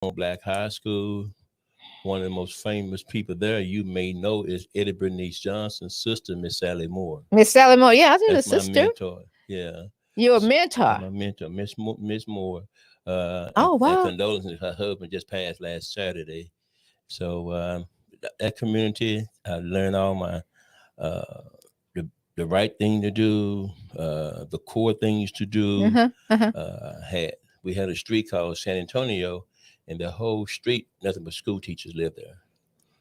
Black high school. One of the most famous people there you may know is Eddie Bernice Johnson's sister, Miss Sally Moore. Miss Sally Moore. Yeah, I think the That's my sister. mentor. Yeah. You're a That's mentor. my mentor, Miss Moore. Oh And wow. condolences, her husband just passed last Saturday. So that community, I learned all my uh, the right thing to do, the core things to do. Uh-huh. Uh-huh. Had we had a street called San Antonio, and the whole street, nothing but school teachers lived there.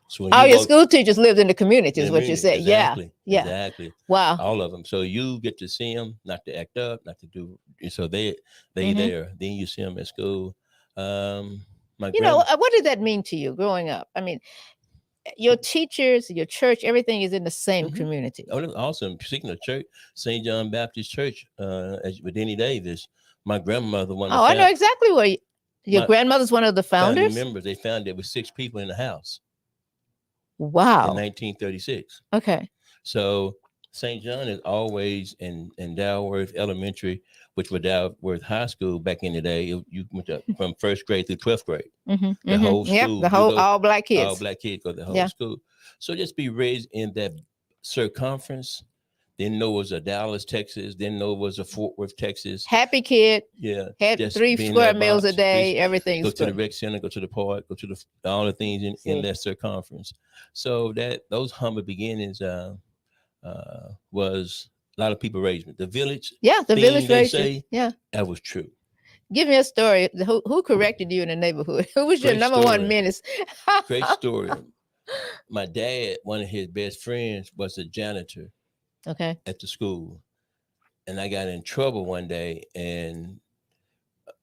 So when Oh, you your walk school teachers lived in the community, in is the what you community, said. Yeah. exactly, Yeah. exactly, Wow. all of them. So you get to see them, not to act up, not to do. So they Hmm. there. Then you see them at school. Um, my You know, grandma. what did that mean to you growing up? I mean, your teachers, your church, everything is in the same Mm-hmm. community. Oh, that's awesome. Speaking of church, St. John Baptist Church, with Denny Davis, my grandmother, one of Oh, the I know exactly where your my grandmother's one of the founding founders. members, they found there was 6 people in the house in Wow. 1936. Okay. So St. John is always in Dalworth Elementary, which was Dalworth High School back in the day. You went from first grade through 12th grade. Mm-hmm. The whole Mm-hmm. Yep. school, The you whole go, all black all kids. black kids go to the whole Yeah. school. So just be raised in that circumference. Didn't know it was a Dallas, Texas. Didn't know it was a Fort Worth, Texas. Happy kid. Yeah, Had just three being square that meals a box. day. Go Everything's to the good. rec center, go to the park, go to the all the things in See. that circumference. So that those humble beginnings was a lot of people raised me. The village Yeah, the thing village they raised you. say Yeah. that was true. Give me a story. Who corrected you in the neighborhood? Who was your Great number one story. menace? Great story. My dad, one of his best friends, was a janitor Okay. at the school, and I got in trouble one day, and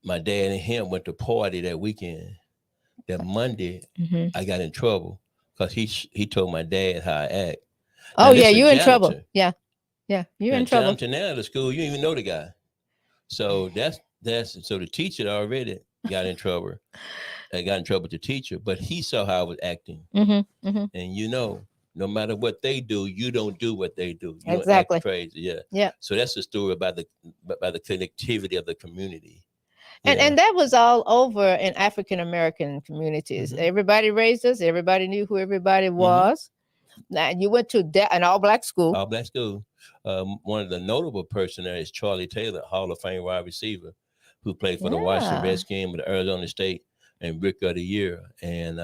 my dad and him went to party that weekend. That Monday, Hmm. I got in trouble because he told my dad how I act. Oh Now yeah, this is a you're in trouble. janitor. Yeah. Yeah, you're Now in trouble. janitor now at the school, you don't even know the guy. So that's so the teacher already got in trouble. I got in trouble with the teacher, but he saw how I was acting, Hmm. Hmm. and no matter what they do, you don't do what they do. You don't act Exactly. crazy. Yeah. Yeah. So that's the story about the connectivity of the community. And Yeah. and that was all over in African American communities. Mm-hmm. Everybody raised us. Everybody knew who everybody Mm-hmm. was. Now you went to an all black school. All black school. One of the notable person there is Charlie Taylor, Hall of Fame wide receiver, who played for the Washington Yeah. Redskins with Arizona State and Rookie of the Year. And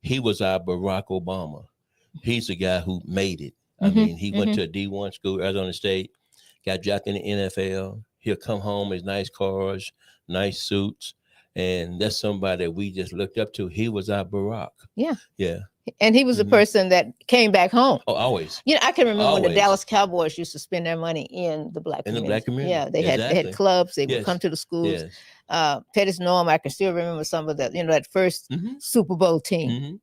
he was our Barack Obama. He's the guy who made it. I Hmm. mean, he went Hmm. to a D1 school, Arizona State, got drafted in the NFL. He'll come home with nice cars, nice suits. And that's somebody that we just looked up to. He was our Barack. Yeah. Yeah. And he was the Hmm. person that came back home. Oh, always. You know, I can remember when the Always. Dallas Cowboys used to spend their money in the black In the community. black community. Yeah, they had Exactly. clubs. They would Yes. come to the schools. Yes. Pettis Norm, I can still remember some of that. That first Mm-hmm. Super Bowl team. Mm-hmm.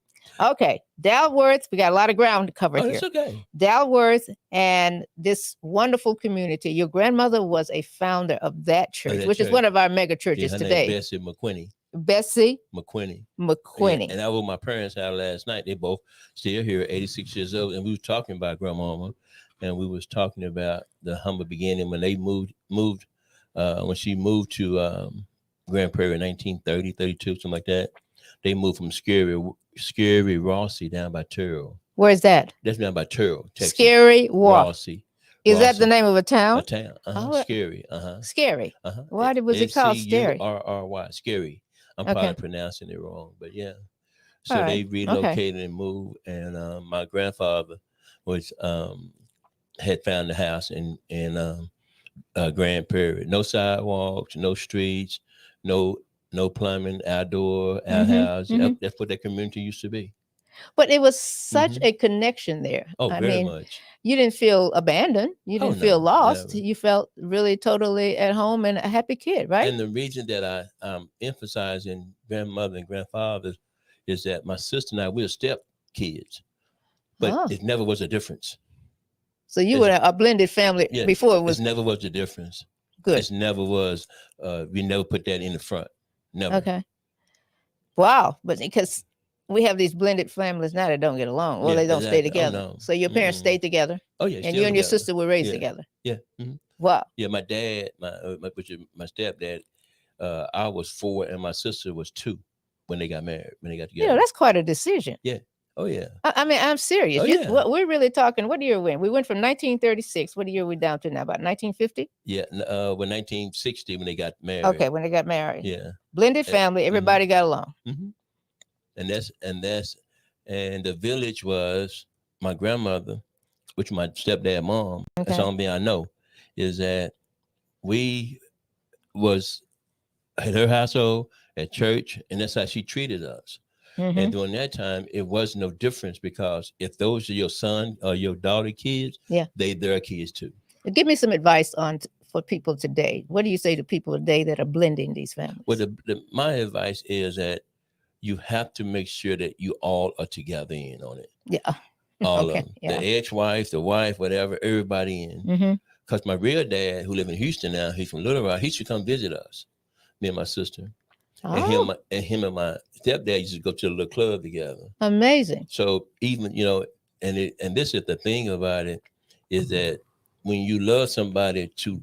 Okay, Dalworth. We got a lot of ground to cover Oh, here. that's okay. Dalworth and this wonderful community. Your grandmother was a founder of that church, that which is church. one of our mega Yeah, churches her today. name Bessie McQuinney. Bessie McQuinney. McQuinney. Yeah, and that was my parents' house last night. They both still here, 86 years old, and we was talking about grandmama, and we was talking about the humble beginning when they moved when she moved to Grand Prairie in 1930, 32, something like that. They moved from Scary Rossi down by Turl. Where's that? That's down by Turl, Texas. Scary Walk. Rossi. Is that the Rossi. name of a town? A town. Oh, Scary. Scary. Uh-huh. Why was it called Scary? Scary. Scary. I'm Okay. probably pronouncing it wrong, but yeah. So All they right. relocated and moved, and my grandfather was had found the house in Grand Prairie. No sidewalks, no streets, no plumbing, outdoor, outhouse. Mhm. That's what that community used to be. But it was such Mhm. a connection there. Oh, I very mean, much. you didn't feel abandoned. You Oh, didn't feel no, lost. never. You felt really totally at home and a happy kid, right? And the reason that I emphasize in grandmother and grandfather is that my sister and I, we're step kids, but Oh. it never was a difference. So you were a blended family Yeah, before it was it never was a difference. good. It never was. We never put that in the front. Never. Okay. Wow. But because we have these blended families now that don't get along. Well, Yeah, they don't stay exactly. Oh, together. no. So your parents Mm-mm. stayed together, Oh yeah, and still you and your together. sister were raised Yeah. together. Yeah. Mhm. Wow. Yeah, my dad, my stepdad, I was 4 and my sister was 2. when they got married, when they got You know, together. that's quite a decision. Oh yeah. I mean, I'm serious. Oh, You- yeah. what we're really talking, what year we went? We went from 1936. What year are we down to now? About 1950? Yeah. When 1960 when they got married. Okay, when they got married. Yeah. Blended family, everybody got along. Mm-hmm. And the village was my grandmother, which my stepdad mom. That's the Okay. only thing I know, is that we was at her household, at church, and that's how she treated us. Mhm. And during that time, it was no difference, because if those are your son or your daughter kids, Yeah. they're kids too. Give me some advice for people today. What do you say to people today that are blending these families? Well, my advice is that you have to make sure that you all are together in on it. Yeah. All Okay, of them. yeah. The ex-wife, the wife, whatever, everybody in. Mm-hmm. Because my real dad, who live in Houston now, he's from Little Rock, he should come visit us, me and my sister. Oh, And him and my stepdad used to go to the little club together. amazing. So even, and this is the thing about it, is that when you love somebody to,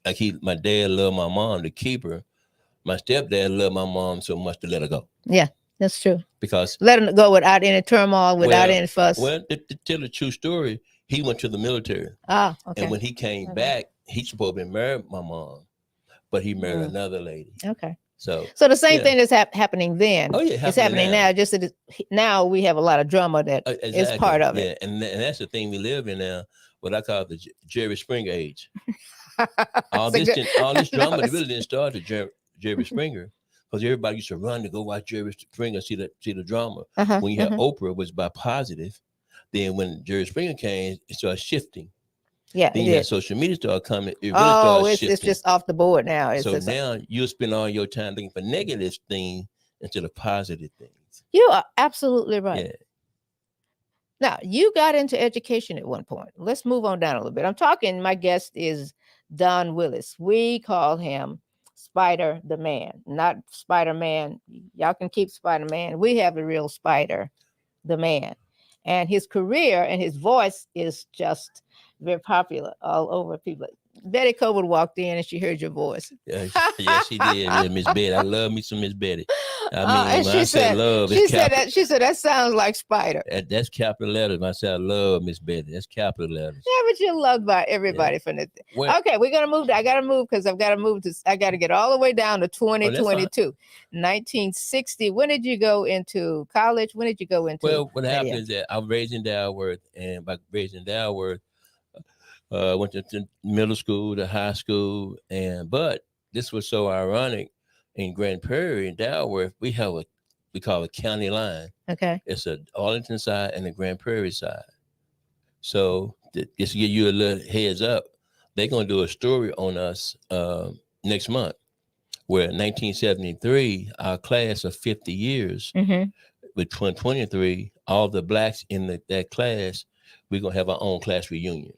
like my dad loved my mom to keep her, my stepdad loved my mom so much to let her go. Yeah, that's true. Because let him go without any turmoil, without any fuss. Well, to tell the true story, he went to the military. Ah, okay. And when he came back, he's supposed to be married my mom, but he married another lady. Okay. So the same thing is happening then. Oh yeah, it's happening now. Just that now we have a lot of drama that is part of it. Yeah, and that's the thing we live in now. What I call the Jerry Springer age. all this drama really didn't start to Jerry Springer, because everybody used to run to go watch Jerry Springer, see the drama. When you had Oprah, was by positive. Then when Jerry Springer came, it started shifting. Yeah, then you had social media started coming. It really started shifting. It's just off the board now. Now you'll spend all your time looking for negative things instead of positive things. You are absolutely right. Yeah. Now, you got into education at one point. Let's move on down a little bit. I'm talking, my guest is Don Willis. We call him Spider the Man, not Spider-Man. Y'all can keep Spider-Man. We have the real Spider the Man. And his career and his voice is just very popular all over people. Betty Coburn walked in and she heard your voice. Yeah, she did. Yeah, Miss Betty. I love me some Miss Betty. I mean, and when I say love, she said that sounds like Spider. That's capital letters. When I say I love Miss Betty, that's capital letters. Yeah, but you're loved by everybody from the okay, we're gonna move. I gotta move because I gotta get all the way down to 2022. 1960. When did you go into college? When did you go into what happened is that I was raised in Dalworth, and by raised in Dalworth, went to middle school to high school, but this was so ironic. In Grand Prairie in Dalworth, we call it county line. Okay. It's a Arlington side and the Grand Prairie side. So just to give you a little heads up, they're gonna do a story on us next month, where in 1973, our class of 50 years, with 2023, all the blacks in that class, we're gonna have our own class reunion.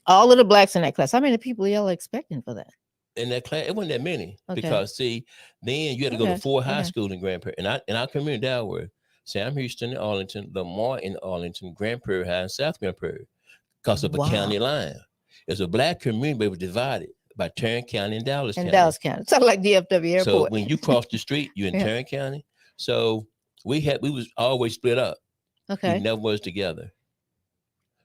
All of the blacks in that class. How many people y'all expecting for that? In that class, it wasn't that many, because see, then you had to go to 4 high schools in Grand Prairie, and our community Dalworth, Sam Houston in Arlington, Lamar in Arlington, Grand Prairie High, and South Grand Prairie, because of a county line. It's a black community, but it was divided by Tarrant County and Dallas County. Dallas County, sounds like DFW Airport. So when you cross the street, you're in Tarrant County. So we was always split up. Okay, we never was together.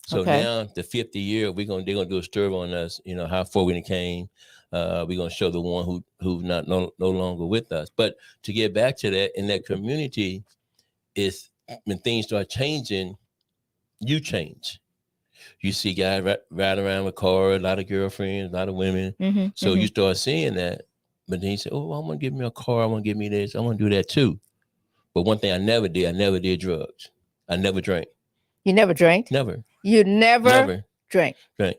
So now the 50th year, they're gonna do a story on us. You know how far we came. We're gonna show the one who's no longer with us. But to get back to that, in that community, is when things start changing, you change. You see guys ride around with cars, a lot of girlfriends, a lot of women. So you start seeing that. But then you say, "Oh, I want to give me a car. I want to give me this. I want to do that too." But one thing I never did drugs. I never drank. You never drank? Never. You never drank?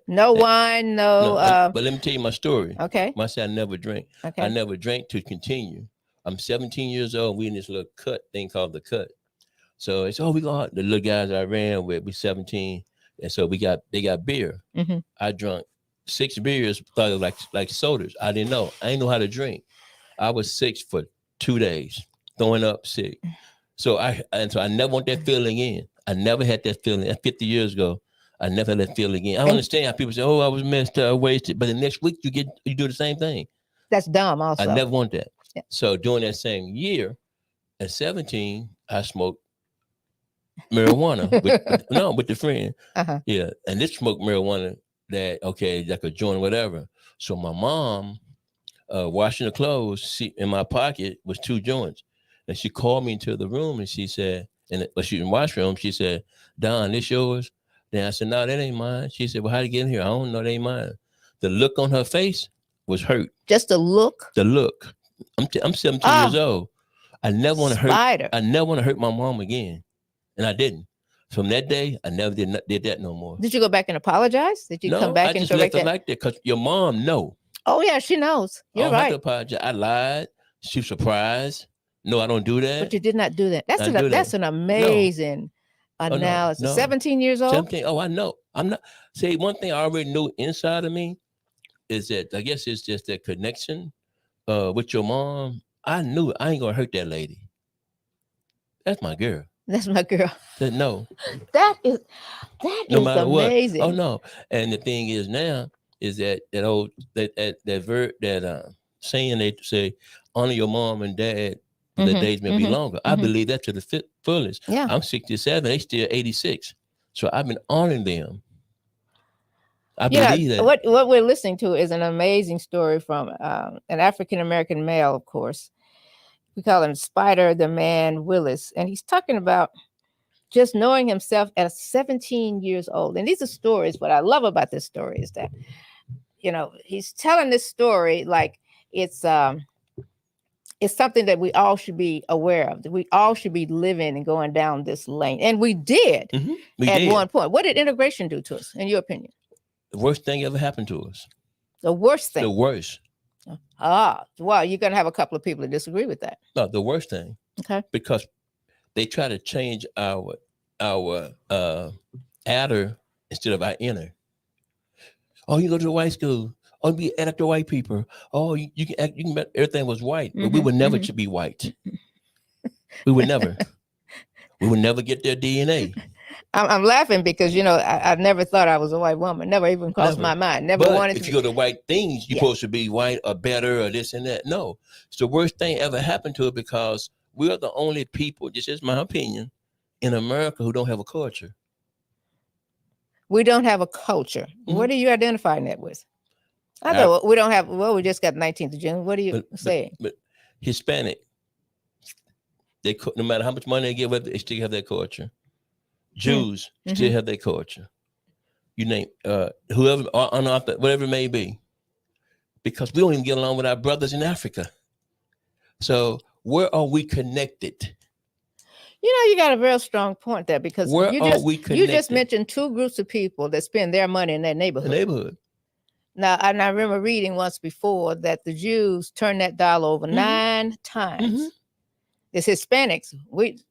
No wine, no. But let me tell you my story. Okay. I said I never drank. Okay. I never drank to continue. I'm 17 years old. We in this little thing called the cut. So it's we go out. The little guys I ran with, we 17, and so they got beer. I drank 6 beers, thought it was like sodas. I didn't know. I didn't know how to drink. I was sick for 2 days, throwing up sick. So I never want that feeling again. I never had that feeling. That's 50 years ago. I never had that feeling again. I understand how people say, "Oh, I was messed up, wasted," but the next week you do the same thing. That's dumb. Also, I never want that. Yeah. So during that same year, At 17, I smoked marijuana with the friend. Uh-huh. Yeah, and this smoked marijuana like a joint, whatever. So my mom, washing the clothes, in my pocket was 2 joints, and she called me into the room and she said, but she in the washroom, she said, "Don, this yours?" Then I said, "No, that ain't mine." She said, "Well, how'd you get in here?" "I don't know, that ain't mine." The look on her face was hurt. Just a look. The look. I'm 17 years old. I never want to hurt. I never want to hurt my mom again, and I didn't. From that day, I never did that no more. Did you go back and apologize? Did you come back and correct that? I just left it like that because your mom know. Oh yeah, she knows. You're right. I have to apologize. I lied. She was surprised. No, I don't do that. But you did not do that. That's an amazing analysis. No. 17 years old. 17. Oh, I know. I'm not. See, one thing I already knew inside of me is that I guess it's just that connection with your mom. I knew I ain't gonna hurt that lady. That's my girl. That's my girl. No. That is amazing. What. Oh no. And the thing is now is that saying they say honor your mom and dad, the days may be longer. I believe that to the fullest. Yeah. I'm 67, they still 86. So I've been honoring them. I believe that. What we're listening to is an amazing story from an African-American male, of course. We call him Spider the Man Willis. And he's talking about just knowing himself at 17 years old. And these are stories. What I love about this story is that, he's telling this story like it's something that we all should be aware of. That we all should be living and going down this lane. And we did one point. What did integration do to us, in your opinion? The worst thing ever happened to us. The worst thing? The worst. Well, you're going to have a couple of people that disagree with that. No, the worst thing. Okay. Because they try to change our outer instead of our inner. Oh, you go to a white school. Oh, you add up to white people. Oh, you can everything was white, but we would never be white. We would never. We would never get their DNA. I'm laughing because, I never thought I was a white woman. Never even crossed my mind. Never wanted to. If you go to white things, you're supposed to be white or better or this and that. No, it's the worst thing ever happened to it because we're the only people, this is my opinion, in America who don't have a culture. We don't have a culture. What are you identifying that with? I thought we don't have, we just got 19th of June. What are you saying? But Hispanic, no matter how much money they give up, they still have their culture. Jews still have their culture. You name whoever, whatever it may be, because we don't even get along with our brothers in Africa. So where are we connected? You got a very strong point there because you just mentioned 2 groups of people that spend their money in that neighborhood. Now, and I remember reading once before that the Jews turned that dial over 9 times. It's Hispanics.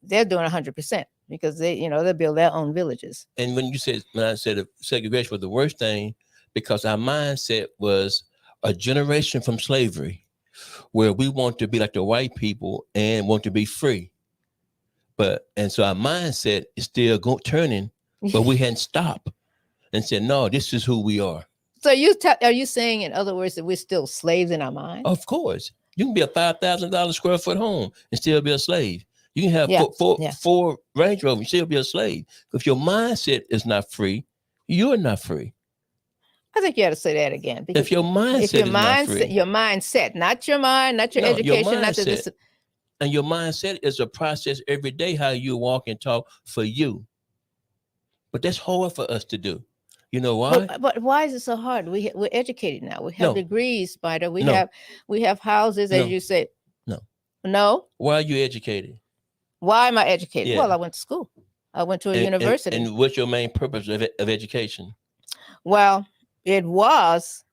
They're doing 100%. Because they build their own villages. And when I said segregation was the worst thing, because our mindset was a generation from slavery, where we want to be like the white people and want to be free. And so our mindset is still turning, but we hadn't stopped and said, no, this is who we are. So are you saying, in other words, that we're still slaves in our mind? Of course. You can be a $5,000 square foot home and still be a slave. You can have four Range Rovers, you still be a slave. If your mindset is not free, you're not free. I think you had to say that again. If your mindset is not free. Your mindset, not your mind, not your education, not the... And your mindset is a process every day, how you walk and talk for you. But that's hard for us to do. You know why? But why is it so hard? We're educated now. We have degrees, Spider. We have houses, as you say. No? Why are you educated? Why am I educated? Yeah. Well, I went to school. I went to a university. And what's your main purpose of education? Well, it was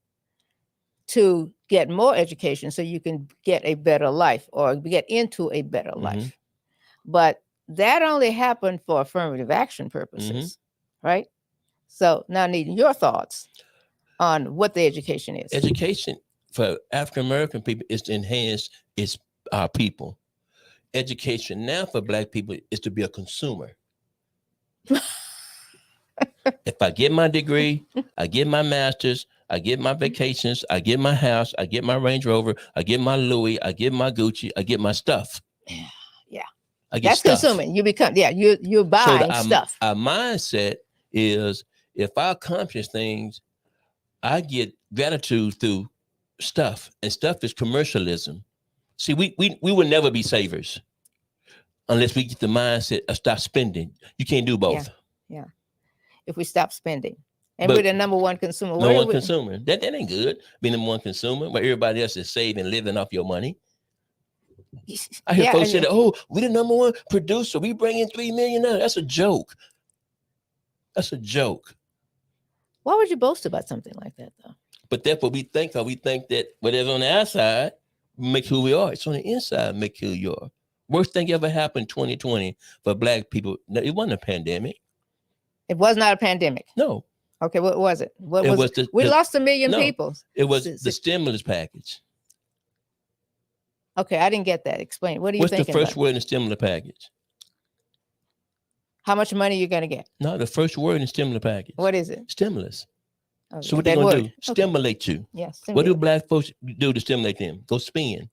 to get more education so you can get a better life or get into a better life. But that only happened for affirmative action purposes, right? So now, needing your thoughts on what the education is. Education for African-American people is to enhance our people. Education now for Black people is to be a consumer. If I get my degree, I get my master's, I get my vacations, I get my house, I get my Range Rover, I get my Louis, I get my Gucci, I get my stuff. Yeah. I get That's stuff. consuming. You become, you're buying stuff. Our mindset is if I accomplish things, I get gratitude through stuff, and stuff is commercialism. See, we will never be savers unless we get the mindset of stop spending. You can't do both. Yeah. If we stop spending. And But we're the number one consumer. No one consumer. That ain't good. Being the number one consumer, but everybody else is saving, living off your money. I hear folks say that, oh, we the number one producer. We bring in $3 million. That's a joke. That's a joke. Why would you boast about something like that, though? But that's what we think of. We think that whatever's on the outside make who we are. It's on the inside make who you are. Worst thing ever happened in 2020 for Black people. No, it wasn't a pandemic. It was not a pandemic. No. Okay, what was it? We lost 1 million people. It was the stimulus package. Okay, I didn't get that. Explain. What are you thinking? What's the first word in the stimulus package? How much money you're going to get? No, the first word in the stimulus package. What is it? Stimulus. Okay, so what they going to do? Stimulate you. Yes. What do Black folks do to stimulate them? Go spend.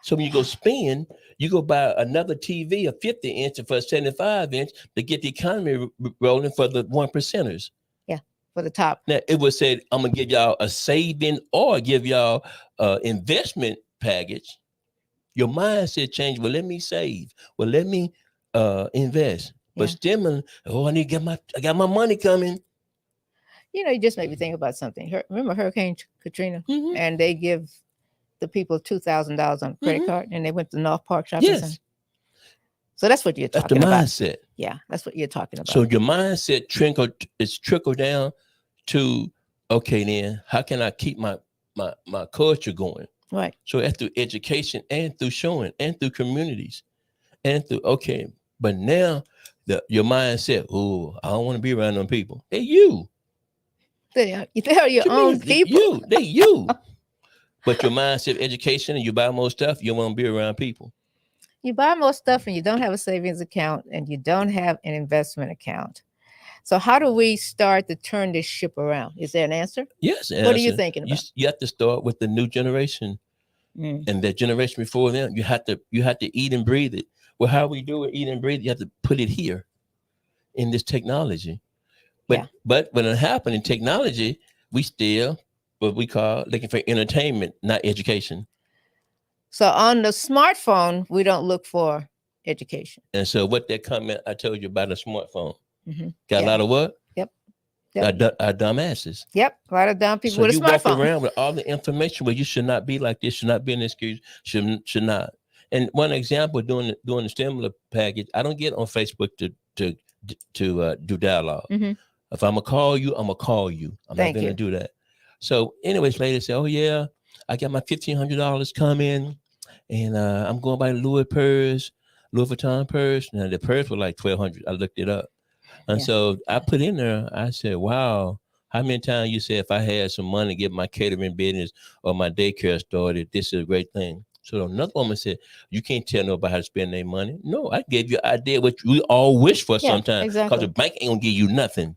So when you go spend, you go buy another TV, a 50-inch for a 75-inch to get the economy rolling for the 1%ers. Yeah, for the top. Now, it was said, I'm going to give y'all a saving or give y'all investment package. Your mindset changed. Well, let me save. Well, let me invest. But stimulus, I got my money coming. You know, you just made me think about something. Remember Hurricane Katrina? Mm-hmm. And they give the people $2,000 on a credit card, and they went to North Park Shopping Center. So that's what you're talking about. That's the mindset. Yeah, that's what you're talking about. So your mindset trickled down to, okay, then how can I keep my culture going? Right. So that's through education and through showing and through communities and through, okay, but now your mindset, oh, I don't want to be around them people. They're you. They're your own people. They're you. But your mindset, education, and you buy more stuff, you want to be around people. You buy more stuff and you don't have a savings account and you don't have an investment account. So how do we start to turn this ship around? Is there an answer? Yes. What are you thinking about? You have to start with the new generation. And that generation before them, you have to eat and breathe it. Well, how we do it, eat and breathe, you have to put it here in this technology. But when it happened in technology, we still what we call looking for entertainment, not education. So on the smartphone, we don't look for education. And so what that comment I told you about a smartphone, got a lot of what? Yep. Our dumbasses. Yep. A lot of dumb people with a smartphone. So you walk around with all the information where you should not be like this, should not be an excuse, should not. And one example doing the stimulus package, I don't get on Facebook to do dialogue. If I'm gonna call you, I'm gonna call you. I'm not gonna do that. So, anyways, ladies say, "Oh yeah, I got my $1,500 coming, and I'm going by Louis Vuitton purse. Now the purse was like $1,200. I looked it up, and so I put in there. I said, "Wow, how many times you said if I had some money to get my catering business or my daycare started, this is a great thing." So another woman said, "You can't tell nobody how to spend their money." No, I gave you an idea what we all wish for sometimes, because the bank ain't gonna give you nothing.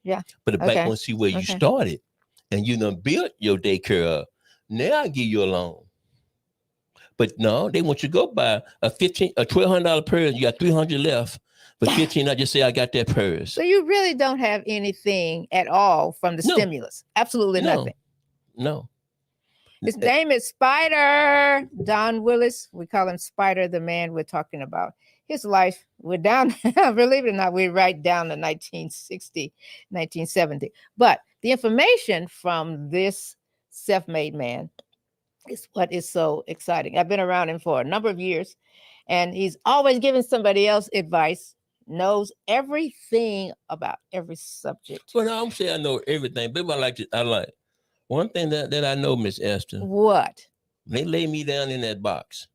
Yeah, but the bank gonna see where you started. And you done built your daycare up. Now I give you a loan. But no, they want you to go buy a $1,200 purse. You got $300 left. But $1,500, I just say I got that purse. So you really don't have anything at all from the stimulus. Absolutely nothing. No. His name is Spider Don Willis. We call him Spider, the man we're talking about. His life, we're down, believe it or not, we're right down to 1960, 1970. But the information from this self-made man is what is so exciting. I've been around him for a number of years, and he's always giving somebody else advice, knows everything about every subject. Well, no, I'm saying I know everything, but I like one thing that I know, Miss Esther. What? They lay me down in that box.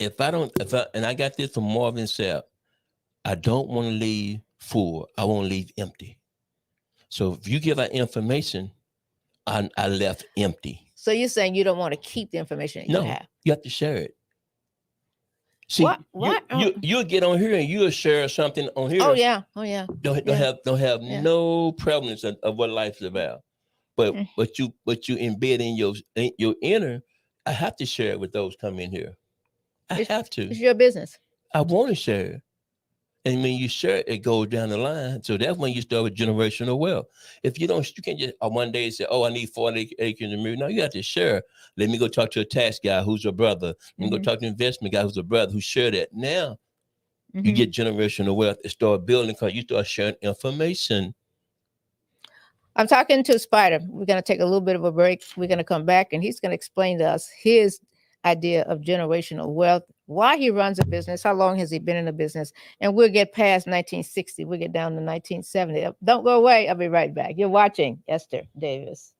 And I got this from Marvin Sapp, I don't want to leave full. I want to leave empty. So if you give out information, I left empty. So you're saying you don't want to keep the information you have? You have to share it. See, what? You'll get on here and you'll share something on here. Oh yeah. Don't have no prevalence of what life's about. But what you embed in your inner, I have to share it with those come in here. I have to. It's your business. I want to share. And when you share it, it goes down the line. So that's when you start with generational wealth. If you don't, you can't just one day say, "Oh, I need 40 acres and move." No, you have to share. Let me go talk to a tax guy who's a brother. Let me go talk to an investment guy who's a brother who share that. Now you get generational wealth and start building because you start sharing information. I'm talking to Spider. We're going to take a little bit of a break. We're going to come back and he's going to explain to us his idea of generational wealth, why he runs a business, how long has he been in the business, and we'll get past 1960. We'll get down to 1970. Don't go away. I'll be right back. You're watching Esther Davis.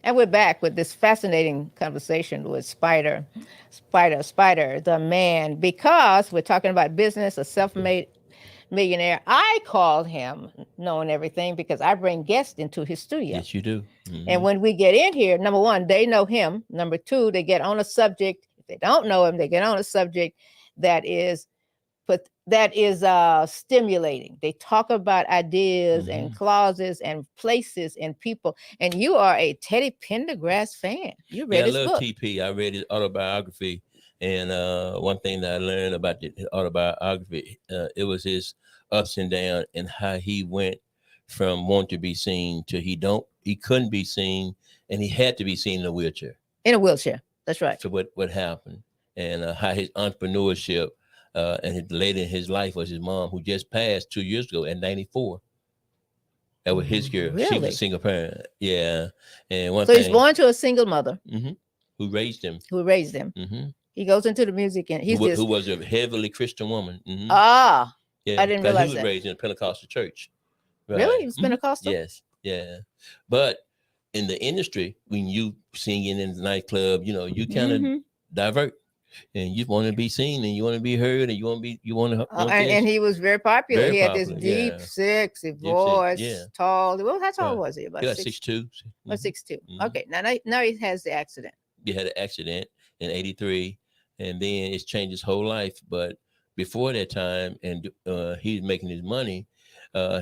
And we're back with this fascinating conversation with Spider, the man, because we're talking about business, a self-made millionaire. I called him knowing everything because I bring guests into his studio. Yes, you do. And when we get in here, number one, they know him. Number two, they get on a subject. If they don't know him, they get on a subject that is stimulating. They talk about ideas and clauses and places and people. And you are a Teddy Pendergrass fan. You read his book. I love TP. I read his autobiography. And one thing that I learned about his autobiography, it was his ups and downs and how he went from wanting to be seen to he couldn't be seen, and he had to be seen in a wheelchair. In a wheelchair. That's right. So what happened, and how his entrepreneurship. And his lady in his life was his mom, who just passed 2 years ago at 94. That was his girl. Really? She was a single parent. Yeah. And so he's born to a single mother. Who raised him. He goes into the music and who was a heavily Christian woman. Ah. Yeah. I didn't realize he was raised in a Pentecostal church. Right. Really? He was Pentecostal? Yes. Yeah. But in the industry, when you singing in the nightclub, you kind of divert. And you want to be seen, and you want to be heard, and you want to. And he was very popular. He had this deep, sexy voice, tall. Well, how tall was he? About 6'2". 6'2". Okay, now he has the accident. He had an accident in '83, and then it's changed his whole life. But before that time, and he was making his money,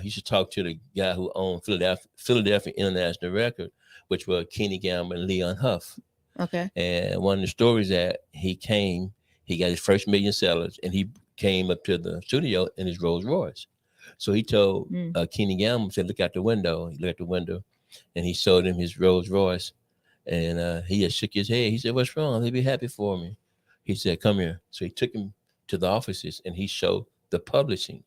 he should talk to the guy who owned Philadelphia International Record, which were Kenny Gamble and Leon Huff. Okay. And one of the stories that he got his first million sellers, and he came up to the studio in his Rolls Royce. So he told Kenny Gamble, said, "Look out the window." He looked out the window, and he showed him his Rolls Royce, and he just shook his head. He said, "What's wrong? He'll be happy for me." He said, "Come here." So he took him to the offices, and he showed the publishing,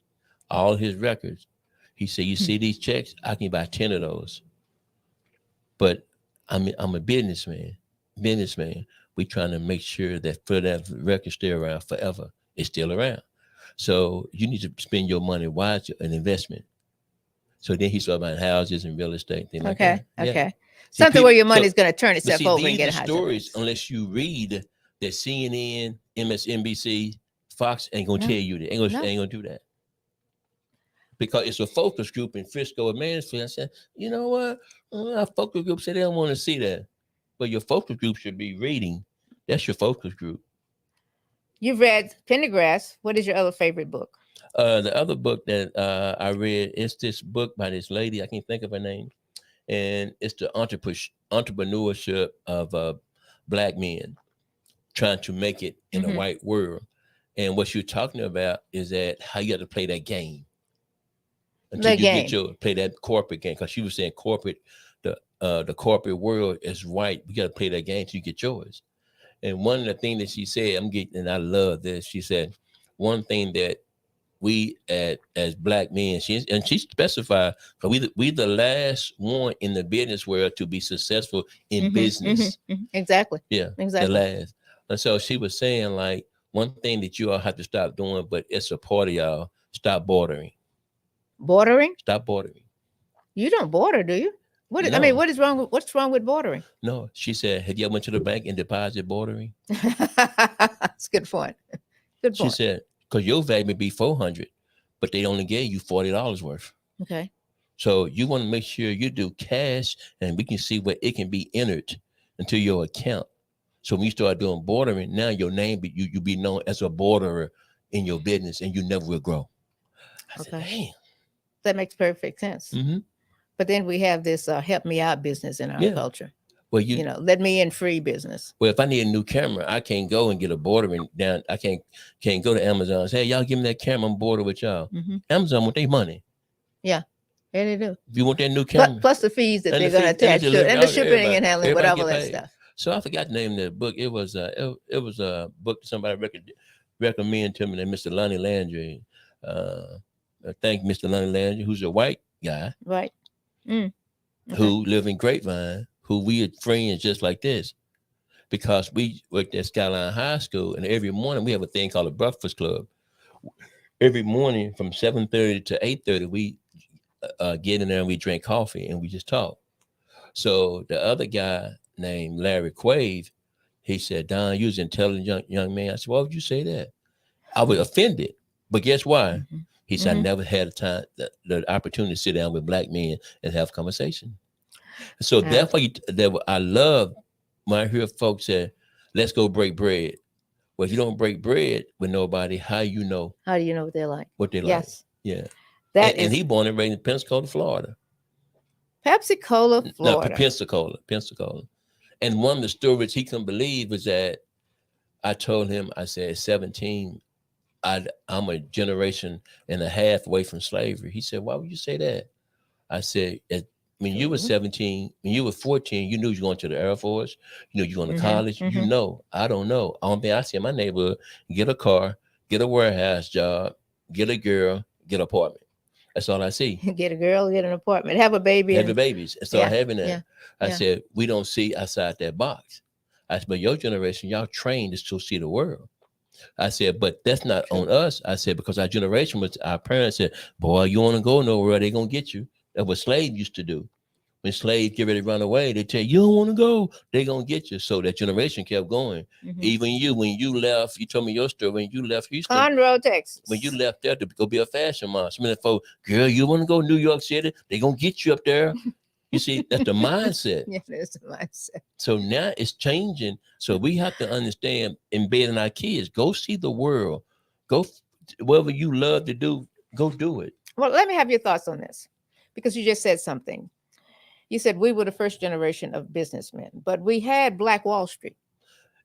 all his records. He said, "You see these checks? I can buy 10 of those. But I'm a businessman. We trying to make sure that Philadelphia records stay around forever. It's still around. So you need to spend your money wisely in investment." So then he started buying houses and real estate, things like that. Okay. See, something where your money's going to turn itself over and get high. Stories, unless you read that CNN, MSNBC, Fox ain't gonna tell you that. Ain't gonna do that. Because it's a focus group in Frisco and Mansfield. I said, you know what? Our focus group said they don't want to see that. But your focus group should be reading. That's your focus group. You've read Pendergrass. What is your other favorite book? The other book that I read is this book by this lady. I can't think of her name. And it's the entrepreneurship of Black men trying to make it in a white world. And what you're talking about is that how you have to play that game. Until you get play that corporate game. Because she was saying corporate, the corporate world is right. We got to play that game till you get yours. And one of the things that she said, and I love this. She said, one thing that we as black men, she specified, because we the last one in the business world to be successful in business. Exactly. Yeah, exactly. the last. And so she was saying, like, one thing that you all have to stop doing, but it's a part of y'all, stop bordering. Bordering? Stop bordering. You don't border, do you? I mean, what's wrong with bordering? No, she said, have you ever went to the bank and deposit bordering? That's a good point. Good point. She said, because your value may be $400, but they only gave you $40 worth. Okay. So you want to make sure you do cash, and we can see where it can be entered into your account. So when you start doing bordering, now your name, you be known as a borderer in your business, and you never will grow. I said, damn. That makes perfect sense. Mm-hmm. But then we have this help me out business in our culture. Well, let me in free business. Well, if I need a new camera, I can't go and get a bordering down. I can't go to Amazon and say, hey, y'all give me that camera, I'm border with y'all. Amazon want their money. Yeah, they do. If you want that new camera. Plus the fees that they're going to attach to it, and the shipping and handling, whatever that stuff. So I forgot the name of that book. It was a book somebody recommended to me, that Mr. Lonnie Landry. Thank Mr. Lonnie Landry, who's a white guy. Right. Who live in Grapevine, who we are friends just like this, because we worked at Skyline High School, and every morning we have a thing called a breakfast club. Every morning from 7:30 to 8:30, we get in there and we drink coffee and we just talk. So the other guy named Larry Quave, he said, Don, you was an intelligent young man. I said, why would you say that? I was offended. But guess why? He said, I never had the opportunity to sit down with black men and have conversation. So therefore, I love when I hear folks say, let's go break bread. Well, if you don't break bread with nobody, how do you know what they're like? What they like? Yes. Yeah. And he born and raised in Pensacola, Florida. Pensacola, Florida. No, Pensacola. And one of the stories he couldn't believe was that I told him, I said, 17, I'm a generation and a half away from slavery. He said, why would you say that? I said, when you were 17, when you were 14, you knew you were going to the Air Force, you knew you were going to college. You know, I don't know. I don't think I see in my neighborhood, get a car, get a warehouse job, get a girl, get an apartment. That's all I see. Get a girl, get an apartment, have a baby. Have the babies and start having that. Yeah. I said, we don't see outside that box. I said, but your generation, y'all trained to still see the world. I said, but that's not on us. I said, because our generation was, our parents said, boy, you want to go nowhere, they're going to get you. That's what slaves used to do. When slaves get ready to run away, they tell you don't want to go, they're going to get you. So that generation kept going. Even you, when you left, you told me your story, when you left Houston. Conroe, Texas. When you left there to go be a fashion model. Some of the folks, girl, you want to go to New York City, they're going to get you up there. You see, that's the mindset. Yeah, that's the mindset. So now it's changing. So we have to understand, embedding our kids, go see the world. Go whatever you love to do, go do it. Well, let me have your thoughts on this, because you just said something. You said we were the first generation of businessmen, but we had Black Wall Street.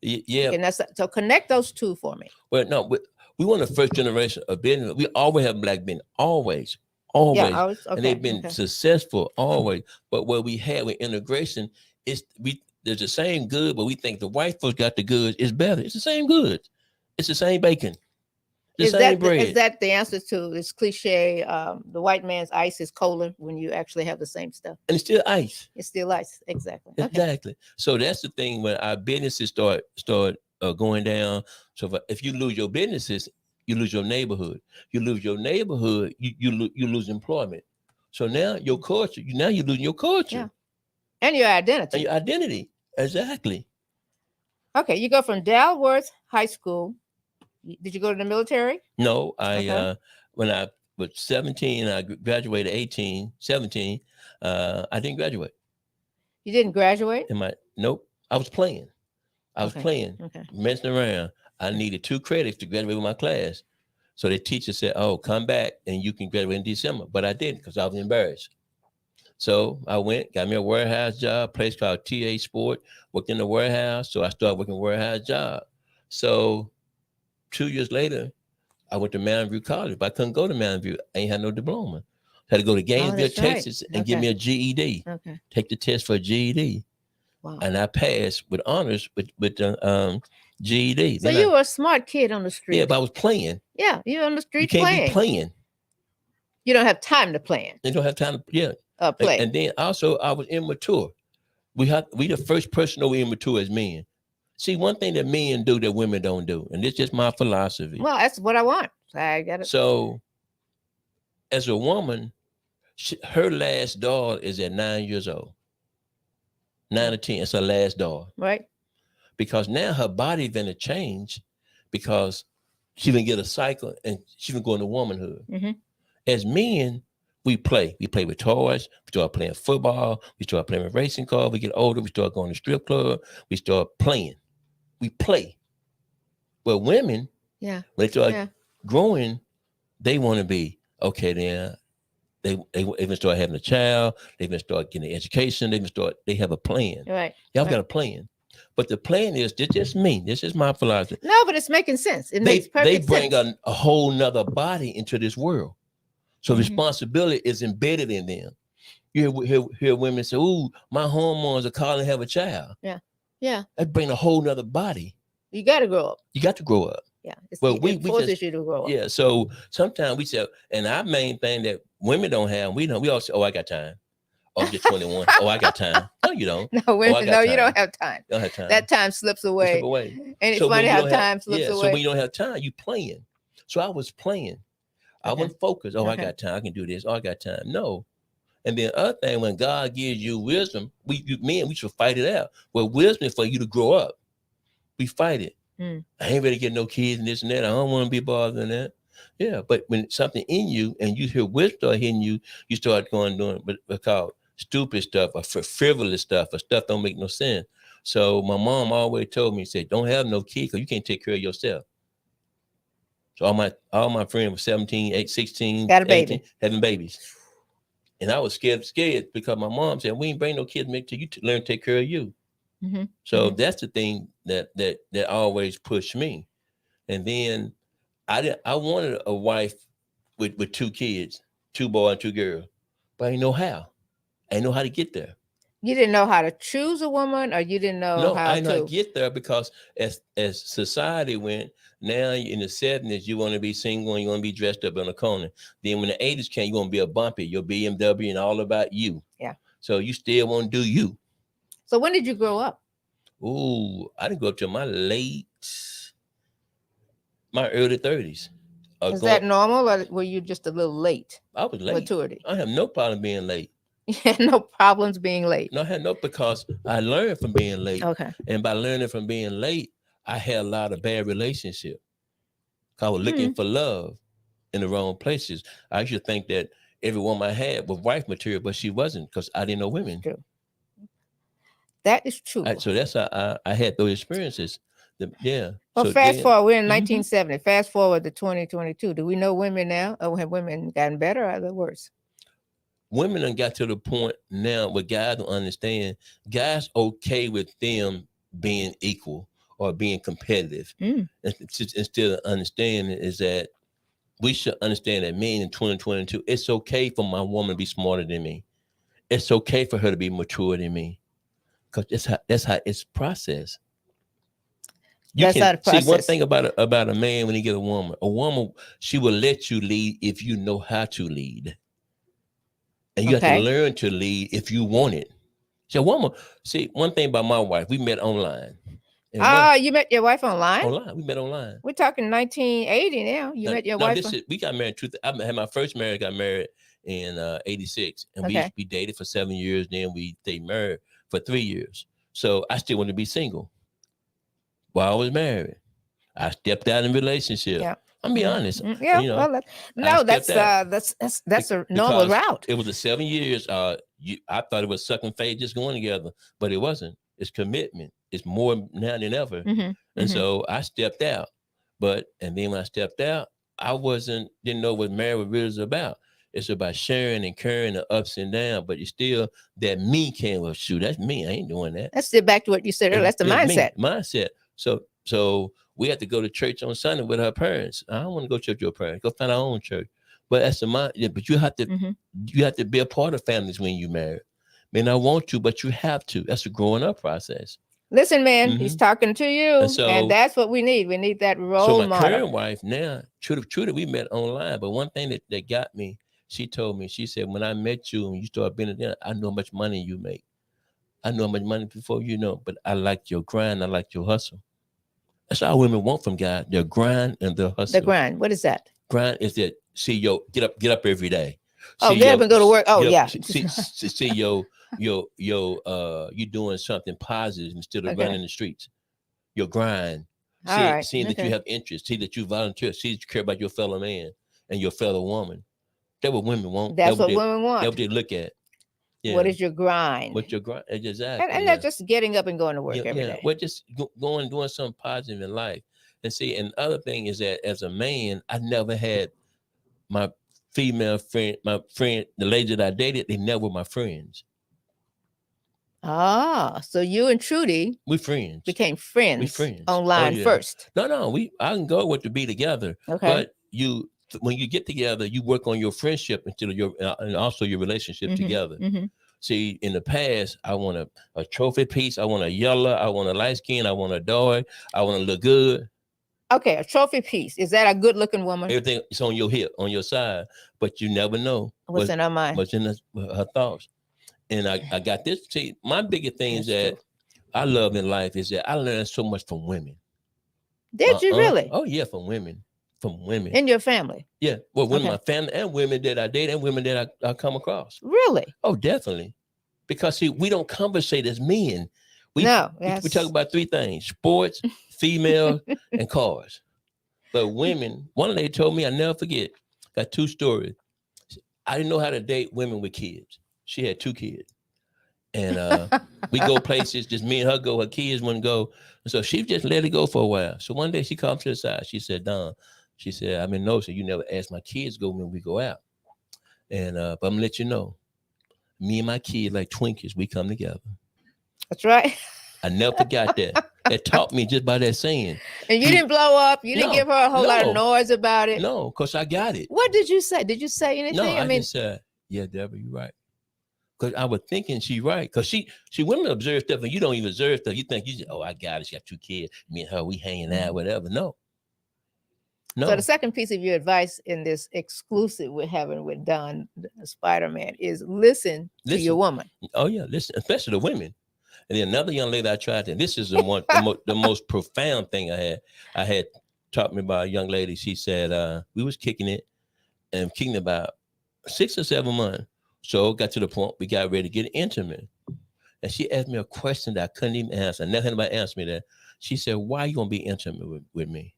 Yeah. And so connect those two for me. Well, no, we were the first generation of business. We always have black men, always. Yeah, okay. And they've been successful always. But what we had with integration is there's the same good, but we think the white folks got the goods. It's better. It's the same goods. It's the same bacon. Is that the answer to this cliche? The white man's ice is colder when you actually have the same stuff. And it's still ice. It's still ice. Exactly. Exactly. Okay. So that's the thing when our businesses start going down. So if you lose your businesses, you lose your neighborhood. You lose your neighborhood, you lose employment. So now your culture, you're losing your culture. Yeah. And your identity. And your identity. Exactly. Okay. You go from Dalworth High School. Did you go to the military? No, when I was 17, I graduated 17, I didn't graduate. You didn't graduate? Nope. I was playing. Messing around. I needed 2 credits to graduate with my class. So the teacher said, oh, come back and you can graduate in December. But I didn't because I was embarrassed. So I went, got me a warehouse job, place called TA Sport, worked in the warehouse. So I started working a warehouse job. So 2 years later, I went to Mountain View College, but I couldn't go to Mountain View. I ain't had no diploma. Had to go to Gainesville, that's right. Texas, and give me a GED. Okay. Take the test for a GED, Wow. and I passed with honors with GED. So you were a smart kid on the street. Yeah, but I was playing. Yeah, you're on the street You can't playing. be playing. You don't have time to plan. You don't have time to Play. And then also I was immature. We the first person to be immature as men. See, one thing that men do that women don't do, and it's just my philosophy. Well, that's what I want. I got it. So, as a woman, her last doll is at 9 years old. 9 or 10, it's her last doll. Right. Because now her body gonna change because she gonna get a cycle and she gonna go into womanhood. Mm-hmm. As men, we play. We play with toys. We start playing football. We start playing with racing cars. We get older. We start going to strip club. We start playing. We play. But women, when they start growing, they want to be, okay, then they even start having a child. They even start getting an education. They have a plan. Right. Y'all got a plan. But the plan is, this just me. This is my philosophy. No, but it's making sense. It makes perfect sense. They bring a whole nother body into this world. So responsibility is embedded in them. You hear women say, "Ooh, my hormones are calling to have a child." Yeah, yeah. That bring a whole nother body. You got to grow up. You got to grow up. Yeah. It forces you to grow up. Yeah. So sometimes we say, and our main thing that women don't have, we all say, "Oh, I got time." Oh, you're 21. Oh, I got time. No, you don't. No, women, you don't have time. You don't have time. That time slips away. And it's funny how time slips away. So when you don't have time, you playing. So I was playing. I wasn't focused. Oh, I got time. I can do this. Oh, I got time. No. And then other thing, when God gives you wisdom, we should fight it out. Well, wisdom is for you to grow up. We fight it. I ain't ready to get no kids and this and that. I don't want to be bothered in that. Yeah, but when something in you and you hear wisdom start hitting you, you start doing what's called stupid stuff or frivolous stuff or stuff don't make no sense. So my mom always told me, said, don't have no kids because you can't take care of yourself. So all my friends were 17, 16, got a 18, baby, having babies. And I was scared because my mom said, we ain't bring no kids till you learn to take care of you. So that's the thing that always pushed me. And then I wanted a wife with 2 kids, 2 boys and 2 girls, but I didn't know how. I didn't know how to get there. You didn't know how to choose a woman, or you didn't know how I didn't know how to get there because as society went, now in the 70s, you want to be single and you want to be dressed up in a corner. Then when the 80s came, you want to be a bumpy, your BMW and all about you. Yeah. So you still want to do you. So when did you grow up? Ooh, I didn't grow up till my early 30s. Is that normal, or were you just a little late? I was late. Maturity. I have no problem being late. You had no problems being late. No, I had no, because I learned from being late. Okay. And by learning from being late, I had a lot of bad relationships. I was looking for love in the wrong places. I used to think that every woman I had was wife material, but she wasn't, because I didn't know women. True. That is true. So that's how I had those experiences. Well, so fast forward, we're in 1970. Fast forward to 2022. Do we know women now, or have women gotten better, or are they worse? Women done got to the point now where guys don't understand. Guys okay with them being equal or being competitive. Instead of understanding is that we should understand that men in 2022, it's okay for my woman to be smarter than me. It's okay for her to be mature than me. Because that's how it's processed. See, one thing about a man when he get a woman, she will let you lead if you know how to lead. And you have to learn to lead if you want it. So one thing about my wife, we met online. You met your wife online? Online. We met online. We're talking 1980 now. You met your wife? We got married. I had my first marriage, got married in 86. And we dated for 7 years. Then we stayed married for 3 years. So I still wanted to be single while I was married. I stepped out in a relationship. Yeah. I'm be honest. Yeah. That's a normal route. It was the 7 years. I thought it was sucking faith just going together, but it wasn't. It's commitment. It's more now than ever. And so I stepped out. And then when I stepped out, I didn't know what marriage really is about. It's about sharing and carrying the ups and downs, but it's still that me came, well, shoot, that's me. I ain't doing that. Let's get back to what you said earlier. That's the mindset. Mindset. So we had to go to church on Sunday with her parents. I don't want to go to church with her parents. Go find our own church. But that's the mind. Yeah, but you have to be a part of families when you marry. May not want to, but you have to. That's a growing up process. Listen, man, he's talking to you, and that's what we need. We need that role model. So my current wife now, true, we met online, but one thing that got me, she told me, she said, when I met you and you started being there, I know how much money you make. I know how much money before you know, but I like your grind. I like your hustle. That's all women want from God. Their grind and their hustle. The grind. What is that? Grind is that, see, get up every day. Get up and go to work. Oh, yeah. See you doing something positive instead of running the streets. Your grind. Seeing that you have interest. See that you volunteer. See that you care about your fellow man and your fellow woman. That's what women want. That's what women want. That's what they look at. Yeah. What is your grind? What's your grind? Exactly. And not just getting up and going to work every day. We're just doing something positive in life. And see, and the other thing is that as a man, I never had my female friend, the lady that I dated, they never were my friends. So you and Trudy, we friends, became friends. We friends online first. No, I can go with to be together. Okay, but when you get together, you work on your friendship instead of and also your relationship together. See, in the past, I want a trophy piece. I want a yellow. I want a light skin. I want a dog. I want to look good. Okay, a trophy piece. Is that a good looking woman? Everything is on your hip, on your side, but you never know what's in her mind. What's in her thoughts. And I got this. See, my biggest thing is that I love in life is that I learned so much from women. Did you really? Oh, yeah, from women. In your family? Yeah. Well, women, my family and women that I date and women that I come across. Really? Oh, definitely. Because see, we don't conversate as men. We talk about three things: sports, female, and cars. But women, one lady told me, I never forget, got two stories. I didn't know how to date women with kids. She had 2 kids. And we go places, just me and her go, her kids wouldn't go. And so she just let it go for a while. So one day she called to the side. She said, Don, she said, I mean, no, so you never asked my kids go when we go out. And but I'm gonna let you know, me and my kids like Twinkies, we come together. That's right. I never forgot that. That taught me just by that saying. And you didn't blow up. You didn't give her a whole lot of noise about it. No, because I got it. What did you say? Did you say anything? No, I mean, just said, yeah, Deborah, you're right. Because I was thinking she right. Because she women observe stuff and you don't even observe stuff. You think, I got it. She got 2 kids. Me and her, we hanging out, whatever. No. So the second piece of your advice in this exclusive we're having with Don Spider-Man is listen to your woman. Oh, yeah. Listen, especially the women. And then another young lady I tried to, and this is the most profound thing I had taught me by a young lady. She said, we was kicking about 6 or 7 months. So got to the point, we got ready to get intimate. And she asked me a question that I couldn't even answer. Nothing about asked me that. She said, why are you going to be intimate with me?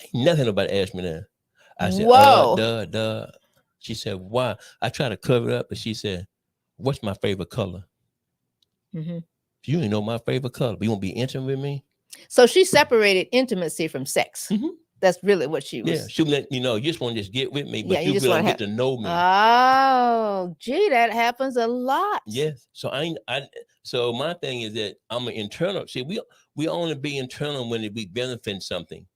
Ain't nothing about asked me that. I said, duh. She said, why? I tried to cover it up, but she said, what's my favorite color? You ain't know my favorite color, but you want to be intimate with me? So she separated intimacy from sex. That's really what she was. Yeah, she let you just want to just get with me, but you just really get to know me. Oh, gee, that happens a lot. Yes. So so my thing is that I'm an internal. See, we only be internal when we benefit something.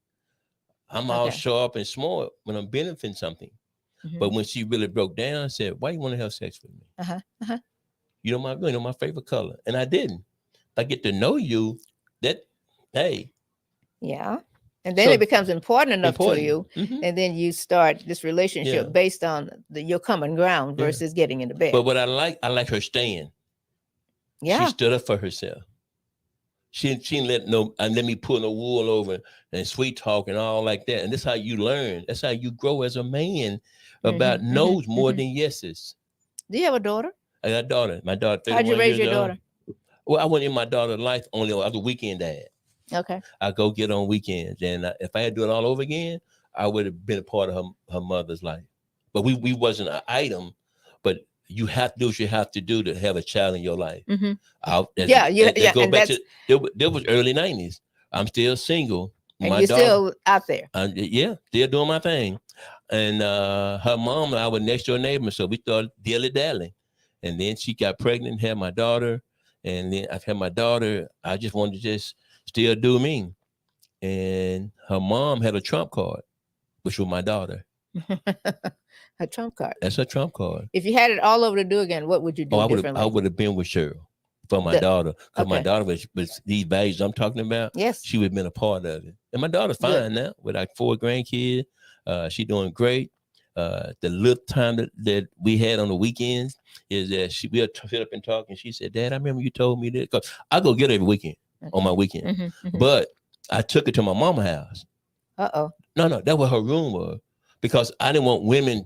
I'm all sharp and smart when I'm benefiting something. But when she really broke down and said, why you want to have sex with me? You know my favorite color. And I didn't. If I get to know you, hey. Yeah. And then it becomes important enough to you. And then you start this relationship based on your common ground versus getting into bed. But what I like her stand. Yeah. She stood up for herself. She didn't let me pull no wool over and sweet talk and all like that. And that's how you learn. That's how you grow as a man about no's more than yeses. Do you have a daughter? I got a daughter. My daughter. How'd you raise your daughter? Well, I went in my daughter's life only as a weekend dad. Okay. I go get on weekends. And if I had to do it all over again, I would have been a part of her mother's life. But we wasn't an item, but you have to do what you have to do to have a child in your life. There was early 90s. I'm still single. And you're still out there. Still doing my thing. And her mom and I were next door neighbors, so we started dilly-dallying. And then she got pregnant, had my daughter. And then I've had my daughter. I just wanted to just still do me. And her mom had a trump card, which was my daughter. A trump card. That's a trump card. If you had it all over to do again, what would you do Oh, I differently? would have been with Cheryl for my The- daughter, because my okay. daughter was these values I'm talking about. Yes. She would have been a part of it, and my daughter's fine now with like 4 grandkids. She doing great. The little time that we had on the weekends is that we'll sit up and talk, and she said, "Dad, I remember you told me that." Cause I go get her every weekend on my weekend, but I took her to my mama's house. No, that was her room was, because I didn't want women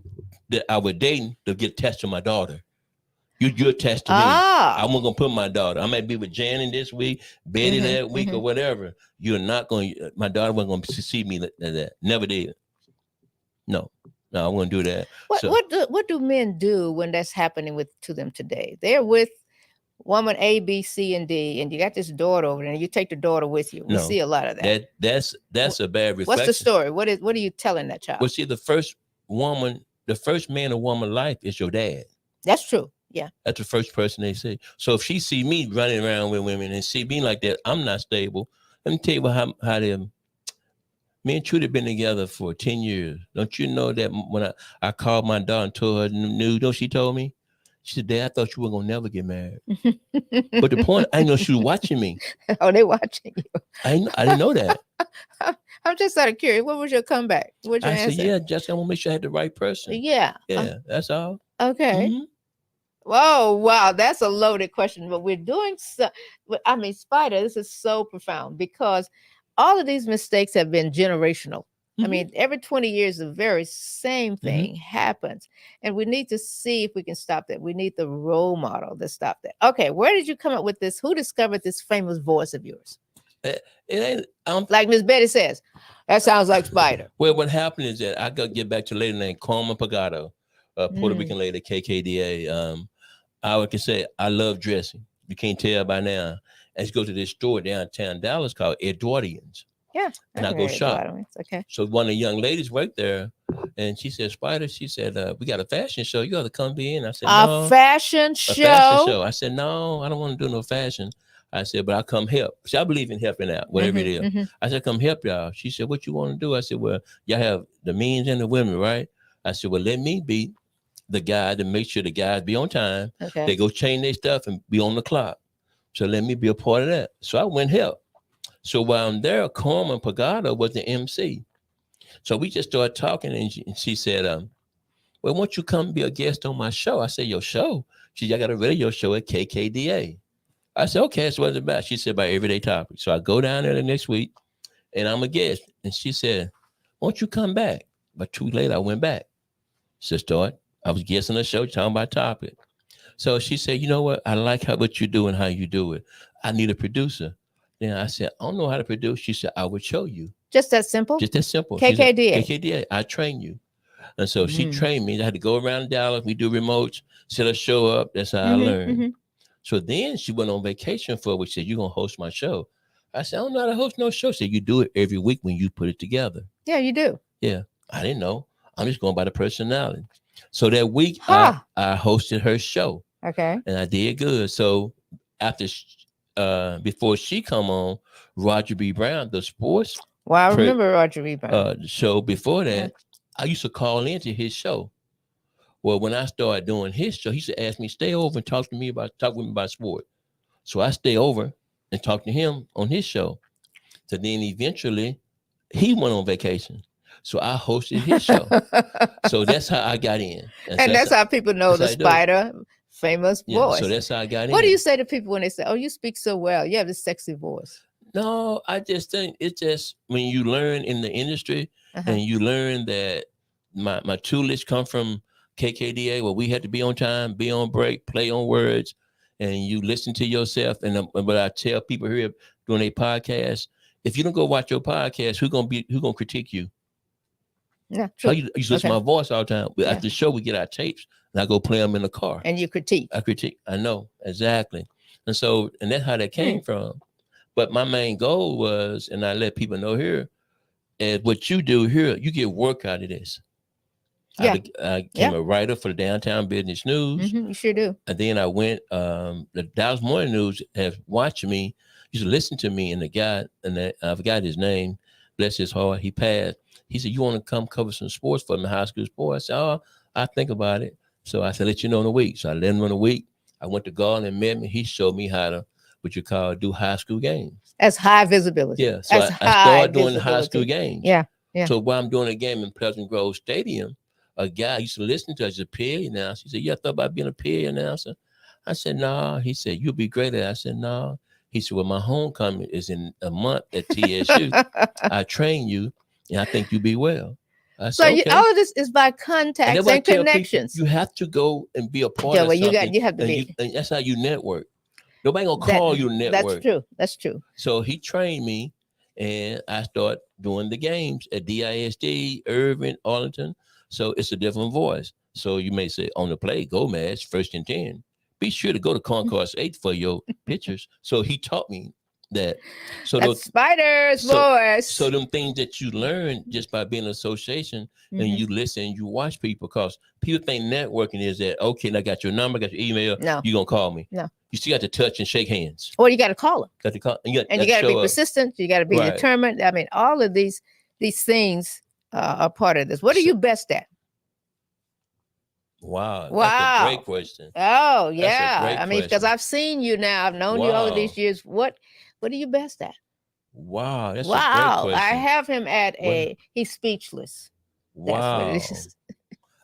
that I was dating to get attached to my daughter. You're attached to me. I'm gonna put my daughter. I might be with Janet this week, Betty that week, or whatever. You're not going. My daughter wasn't going to see me like that. Never did. No, I'm going to do that. What do men do when that's happening to them today? They're with woman A, B, C, and D, and you got this daughter over there, and you take the daughter with you. We see a lot of that. That's a bad reflection. What's the story? What are you telling that child? Well, see, the first man or woman life is your dad. That's true. Yeah. That's the first person they see. So if she see me running around with women and see me like that, I'm not stable. Let me tell you how me and Trudy been together for 10 years. Don't you know that when I called my daughter and told her the news, you know what she told me? She said, "Dad, I thought you were going to never get married." But the point, I know she was watching me. Oh, they watching you. I didn't know that. I'm just out of curious. What was your comeback? What's your answer? Said, "Yeah, Jessica, I want to make sure I had the right person." Yeah. Yeah, that's all. Okay. Whoa, wow, that's a loaded question. But we're doing so. I mean, Spider, this is so profound because all of these mistakes have been generational. I mean, every 20 years, the very same thing happens. And we need to see if we can stop that. We need the role model to stop that. Okay, where did you come up with this? Who discovered this famous voice of yours? It ain't, like Miss Betty says, that sounds like Spider. Well, what happened is that I got to get back to a lady named Carmen Pagado, Puerto Rican lady, KKDA. I would say I love dressing. You can't tell by now. I just go to this store downtown Dallas called Edwardians. Yeah. And I go shop. Okay. So one of the young ladies worked there, and she said, "Spider," she said, "we got a fashion show. You got to come be in." I said, "No." A fashion show? I said, "No, I don't want to do no fashion." I said, "But I come help." See, I believe in helping out, whatever it is. I said, "Come help y'all." She said, "What you want to do?" I said, "Well, y'all have the men and the women, right?" I said, "Well, let me be the guy to make sure the guys be on time. Okay. They go change their stuff and be on the clock. So let me be a part of that." So I went help. So while I'm there, Carmen Pagado was the MC. So we just started talking, and she said, "Well, won't you come be a guest on my show?" I said, "Your show?" She said, "I got a radio show at KKDA." I said, "Okay, so what's it about?" She said, "About everyday topics." So I go down there the next week, and I'm a guest. And she said, "Won't you come back?" But 2 weeks later, I went back. So I was guessing the show, talking about topic. So she said, "You know what? I like what you do and how you do it. I need a producer." Then I said, "I don't know how to produce." She said, "I would show you." Just that simple? Just that simple. KKDA. KKDA. I train you. And so she trained me. I had to go around Dallas. We do remotes, set a show up. That's how I learned. So then she went on vacation for a week. She said, "You're going to host my show." I said, "I don't know how to host no show." She said, "You do it every week when you put it together." Yeah, you do. Yeah. I didn't know. I'm just going by the personality. So that week, I hosted her show. Okay. And I did good. So after, before she come on, Roger B. Brown, the sports. Well, I remember Roger B. Brown. The show before that, I used to call into his show. Well, when I started doing his show, he used to ask me, "Stay over and talk with me about sport." So I stay over and talk to him on his show. So then eventually he went on vacation. So I hosted his show. So that's how I got in. And that's how people know the Spider famous voice. So that's how I got in. What do you say to people when they say, "Oh, you speak so well. You have this sexy voice"? No, I just think it's just when you learn in the industry and you learn that my tutelage come from KKDA, where we had to be on time, be on break, play on words, and you listen to yourself. And what I tell people here doing a podcast, if you don't go watch your podcast, who gonna critique you? Yeah, true. You listen to my voice all the time. After the show, we get our tapes, and I go play them in the car. And you critique. I critique. I know exactly. And that's how that came from. But my main goal was, and I let people know here, is what you do here, you get work out of this. Yeah. I became a writer for the Downtown Business News. You sure do. And then I went, the Dallas Morning News have watched me, used to listen to me, and the guy, I forgot his name, bless his heart, he passed. He said, "You want to come cover some sports for me, high school sports?" I said, "Oh, I think about it." So I said, "Let you know in a week." So I let him know in a week. I went to Garland and met me. He showed me how to, what you call, do high school games. As high visibility. Yeah. So As I high started doing high school visibility. games. Yeah. Yeah. So while I'm doing a game in Pleasant Grove Stadium, a guy I used to listen to as a peer announcer. He said, "You thought about being a peer announcer?" I said, "No." Nah. He said, "You'll be great at it." I said, "No." Nah. He said, "Well, my homecoming is in a month at TSU. I train you, and I think you'll be well." I So said, "Okay." all of this is by And contacts that's why I and tell people, connections. you have to go and be a part Yeah, of well, something. you have to be. And that's how you network. Nobody gonna That call you to that's network. true. That's true. So he trained me, and I start doing the games at DISD, Irving, Arlington. So it's a different voice. So you may say on the play, go match, 1st and 10. Be sure to go to Concourse 8 for your pictures. So he taught me that. So That's Spider's voice. so them things that you learn just by being in association and you listen, you watch people, because people think networking is that, okay, I got your number, got your email, No. you're gonna call me. No. You still got to touch and shake hands. Or you got to call them. Got to call, and you got to be persistent. You got to be Right. determined. I mean, all of these things are part of this. What are you best at? Wow. That's a great question. Oh, yeah. I mean, because question. I've seen you now. I've known you all of these years. What are you best at? Wow. That's a great question. I have him at he's speechless. Wow. That's what it is.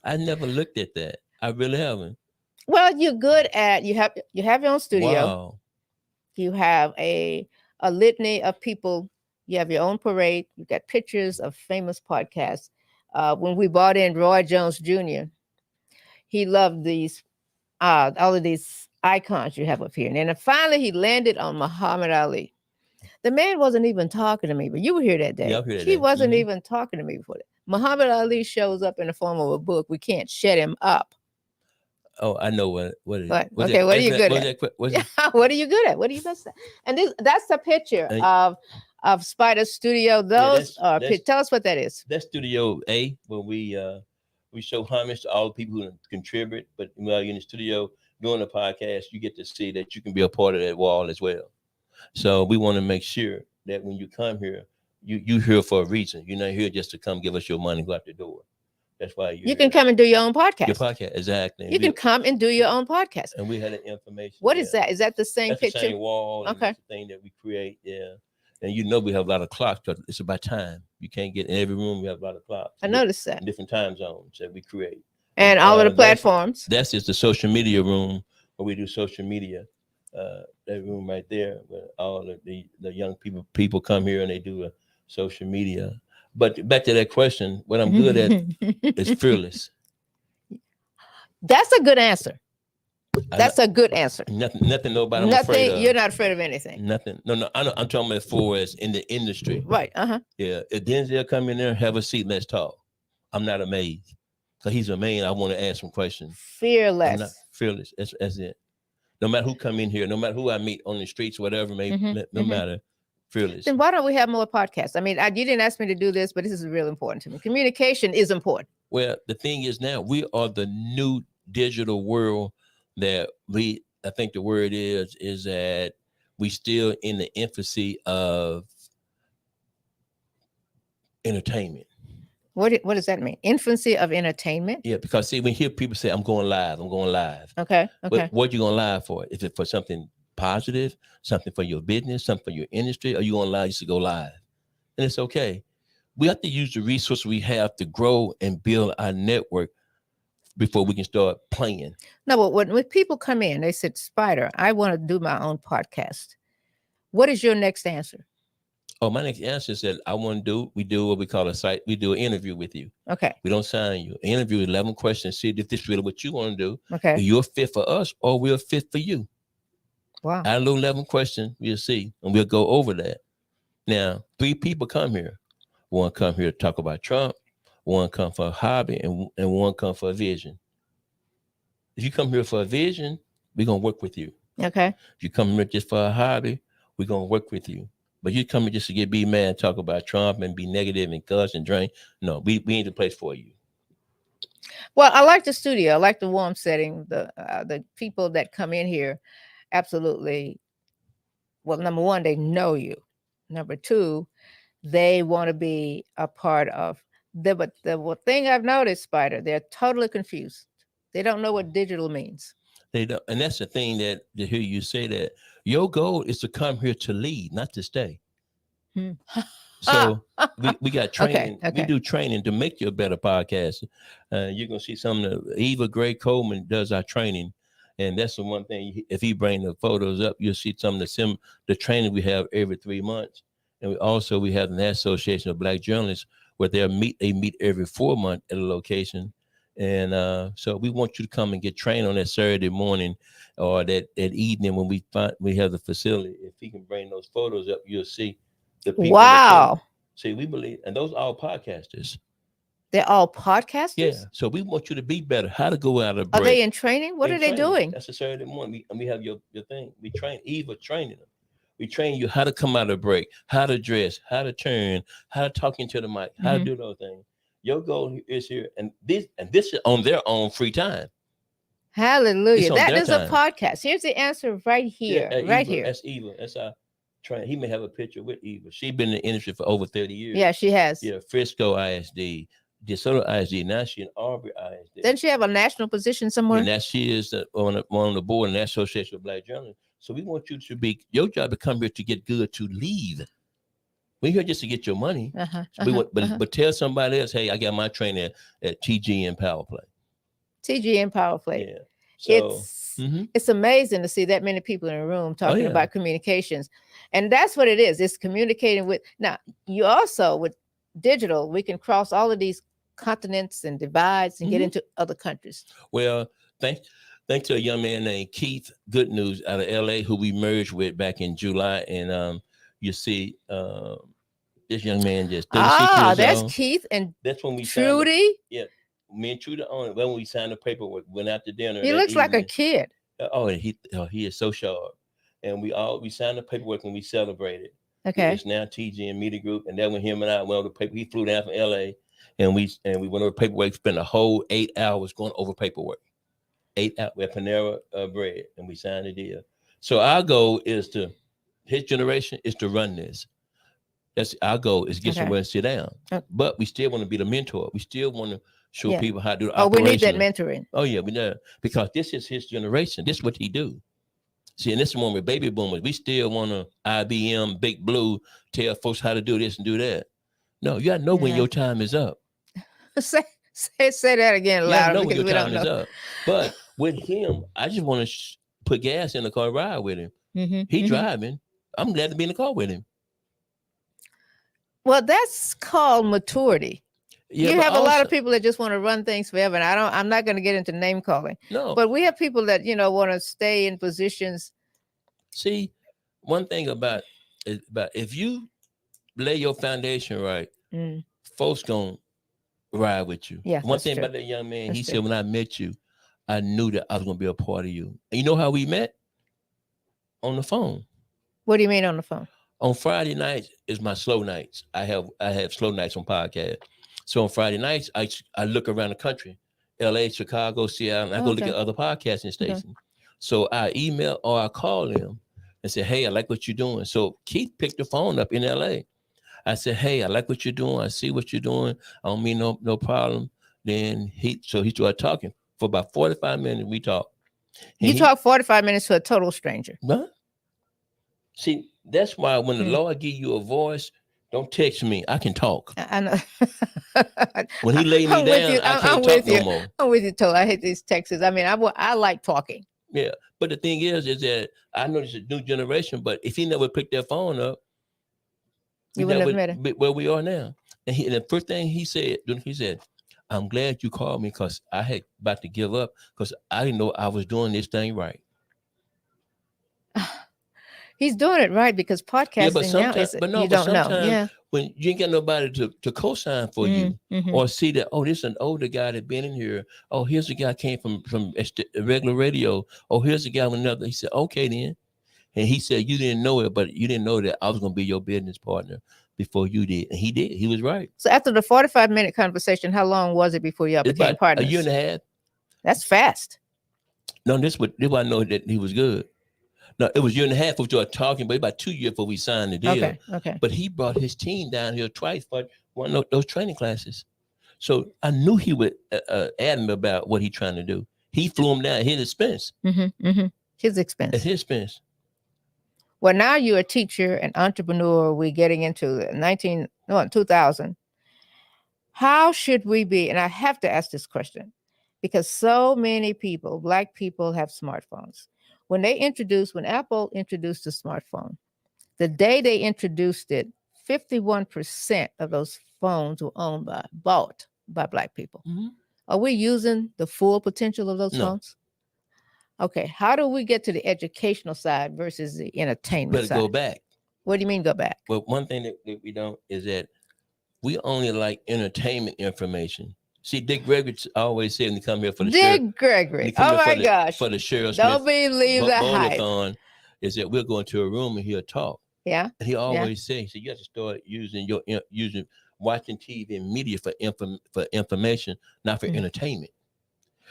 I never looked at that. I really haven't. Well, you're good at, you have your own studio. Wow. You have a litany of people. You have your own parade. You got pictures of famous podcasts. When we brought in Roy Jones Jr., he loved these, all of these icons you have up here. And then finally he landed on Muhammad Ali. The man wasn't even talking to me, but you were here that day. Yeah, here that he day. wasn't even talking to me before that. Muhammad Ali shows up in the form of a book. We can't shut him up. Oh, I know what it is. What? Okay, what are you good at? What are you good at? What are you best at? And that's the picture of Spider Studio. Those are, tell us what that is. That's Studio A, where we show homage to all the people who contribute. But while you're in the studio doing the podcast, you get to see that you can be a part of that wall as well. So we want to make sure that when you come here, you're here for a reason. You're not here just to come give us your money and go out the door. That's why you can come and do your own podcast. Your podcast, exactly. You can come and do your own podcast. And we had an information. What is that? Is that the same picture? The same wall. Okay. The thing that we create. Yeah. And we have a lot of clocks, because it's about time. You can't get in every room. We have a lot of clocks. I noticed that. Different time zones that we create. And all of the platforms. That's just the social media room where we do social media. That room right there, where all of the young people come here and they do a social media. But back to that question, what I'm good at is fearless. That's a good answer. That's a good answer. Nothing nobody. Nothing. You're not afraid of anything. Nothing. No. I'm talking about for as in the industry. Right. Yeah. If Denzel come in there, have a seat, let's talk. I'm not amazed. So he's a man. I want to ask some questions. Fearless. I'm not fearless. That's it. No matter who come in here, no matter who I meet on the streets, whatever, no matter. Fearless. Then why don't we have more podcasts? I mean, you didn't ask me to do this, but this is real important to me. Communication is important. Well, the thing is now we are the new digital world that I think the word is that we still in the infancy of entertainment. What does that mean? Infancy of entertainment? Yeah, because see, when you hear people say, I'm going live. Okay. What you going live for? Is it for something positive, something for your business, something for your industry, or you going live just to go live? And it's okay. We have to use the resources we have to grow and build our network before we can start playing. No, but when people come in, they said, Spider, I want to do my own podcast. What is your next answer? Oh, my next answer is that we do what we call a site. We do an interview with you. Okay. We don't sign you. An interview, 11 questions, see if this is really what you want to do. Okay. If you're fit for us or we're fit for you. Wow. Out of 11 questions, we'll see, and we'll go over that. Now, 3 people come here. One come here to talk about Trump, one come for a hobby, and one come for a vision. If you come here for a vision, we're going to work with you. Okay. If you come here just for a hobby, we're going to work with you. But you come here just to be mad and talk about Trump and be negative and cuss and drink. No, we ain't the place for you. Well, I like the studio. I like the warm setting. The people that come in here, absolutely. Well, number one, they know you. Number two, they want to be a part of. But the thing I've noticed, Spider, they're totally confused. They don't know what digital means. They don't, and that's the thing that to hear you say that your goal is to come here to lead, not to stay. Hmm. So we got training. Okay. We do training to make you a better podcaster. You're gonna see some of the Eva Gray Coleman does our training, and that's the one thing. If he bring the photos up, you'll see some of the training we have every 3 months, and we have the National Association of Black Journalists where they meet every 4 months at a location. And so we want you to come and get trained on that Saturday morning or that evening when we have the facility. If he can bring those photos up, you'll see the people. Wow. See, we believe, and those are all podcasters. They're all podcasters? Yeah. So we want you to be better. How to go out of break. Are they in training? What are they doing? That's a Saturday morning. We have your thing. We train Eva training them. We train you how to come out of break, how to dress, how to turn, how to talk into the mic, how to do those things. Your goal is here, and this is on their own free time. Hallelujah! That is a podcast. Here's the answer right here, right here. That's Eva. That's our train. He may have a picture with Eva. She's been in the industry for over 30 years. Yeah, she has. Yeah, Frisco ISD, DeSoto ISD. Now she's in Aubrey ISD. Doesn't she have a national position somewhere? And that she is on the board in the National Association of Black Journalists. So we want you to be your job to come here to get good, to leave. We're here just to get your money. But tell somebody else, hey, I got my training at TG and PowerPlay. TG and PowerPlay. Yeah. So it's amazing to see that many people in a room talking about communications. And that's what it is. It's communicating with. Now, you also, with digital, we can cross all of these continents and divides and get into other countries. Well, thanks to a young man named Keith Good News out of LA, who we merged with back in July. And you see this young man just 36 years that's old. Keith and that's when we Trudy. Me and Trudy on it. When we signed the paperwork, went out to dinner. He looks like a kid. He is so sharp. And we signed the paperwork when we celebrated. Okay. It's now TG and Media Group. And then when him and I went over the paper, he flew down from LA and we went over paperwork, spent a whole 8 hours going over paperwork. 8 hours with Panera Bread, and we signed the deal. So our goal is his generation is to run this. That's our goal, is get somewhere and sit down. But we still want to be the mentor. We still want to show people how to do the we need that mentoring. Oh, yeah, we know. Because this is his generation. This is what he do. See, and this is one with baby boomers. We still want to IBM, Big Blue, tell folks how to do this and do that. No, you got to know when your time is up. Say that again louder, know because when we your don't time is know. up. But with him, I just want to put gas in the car and ride with him. He driving. I'm glad to be in the car with him. Well, that's called maturity. Yeah, you have a lot of people that just want to run things forever, and I'm not going to get into name calling. No, but we have people that want to stay in positions. See, one thing about if you lay your foundation right, folks gonna ride with you. Yeah. One thing about that young man, he said, when I met you, I knew that I was gonna be a part of you. And you know how we met? On the phone. What do you mean on the phone? On Friday nights is my slow nights. I have slow nights on podcast. So on Friday nights, I look around the country, LA, Chicago, Seattle, and I go look at other podcasting stations. So I email or I call them and say, hey, I like what you're doing. So Keith picked the phone up in LA. I said, hey, I like what you're doing. I see what you're doing. I don't mean no problem. Then he started talking for about 45 minutes. We talked. You talk 45 minutes to a total stranger. Huh? See, that's why when the Lord give you a voice, don't text me. I can talk. I know. When he laid me down, I can't talk no more. I'm with you, Tola. I hate these texts. I mean, I like talking. Yeah, but the thing is that I know it's a new generation, but if he never picked that phone up, you wouldn't have met him. Where we are now. And the first thing he said, I'm glad you called me, because I had about to give up, because I didn't know I was doing this thing right. He's doing it right, because podcasting now is, you don't know. Yeah. When you ain't got nobody to co-sign for you, or see that, this is an older guy that been in here. Oh, here's a guy came from regular radio. Oh, here's a guy with another. He said, okay then. And he said, you didn't know it, but you didn't know that I was going to be your business partner before you did. And he did. He was right. So after the 45-minute conversation, how long was it before y'all became partners? A year and a half. That's fast. No, this is why I know that he was good. No, it was a year and a half before we started talking, but about 2 years before we signed the deal. Okay. Okay. But he brought his team down here twice for one of those training classes. So I knew he would adamant about what he's trying to do. He flew him down at his expense. His expense. At his expense. Well, now you're a teacher, an entrepreneur. We're getting into 2000. How should we be? And I have to ask this question because so many people, Black people, have smartphones. When Apple introduced the smartphone, the day they introduced it, 51% of those phones were bought by Black people. Are we using the full potential of those phones? Okay. How do we get to the educational side versus the entertainment side? Go back. What do you mean go back? Well, one thing that we don't is that we only like entertainment information. See, Dick Gregory always said when he come here for the Dick Gregory. Oh my gosh. For the Sheriff Don't Smith believe the hype. Is that we'll go into a room and he'll talk. Yeah. And he always says, so you have to start using watching TV and media for information, not for entertainment.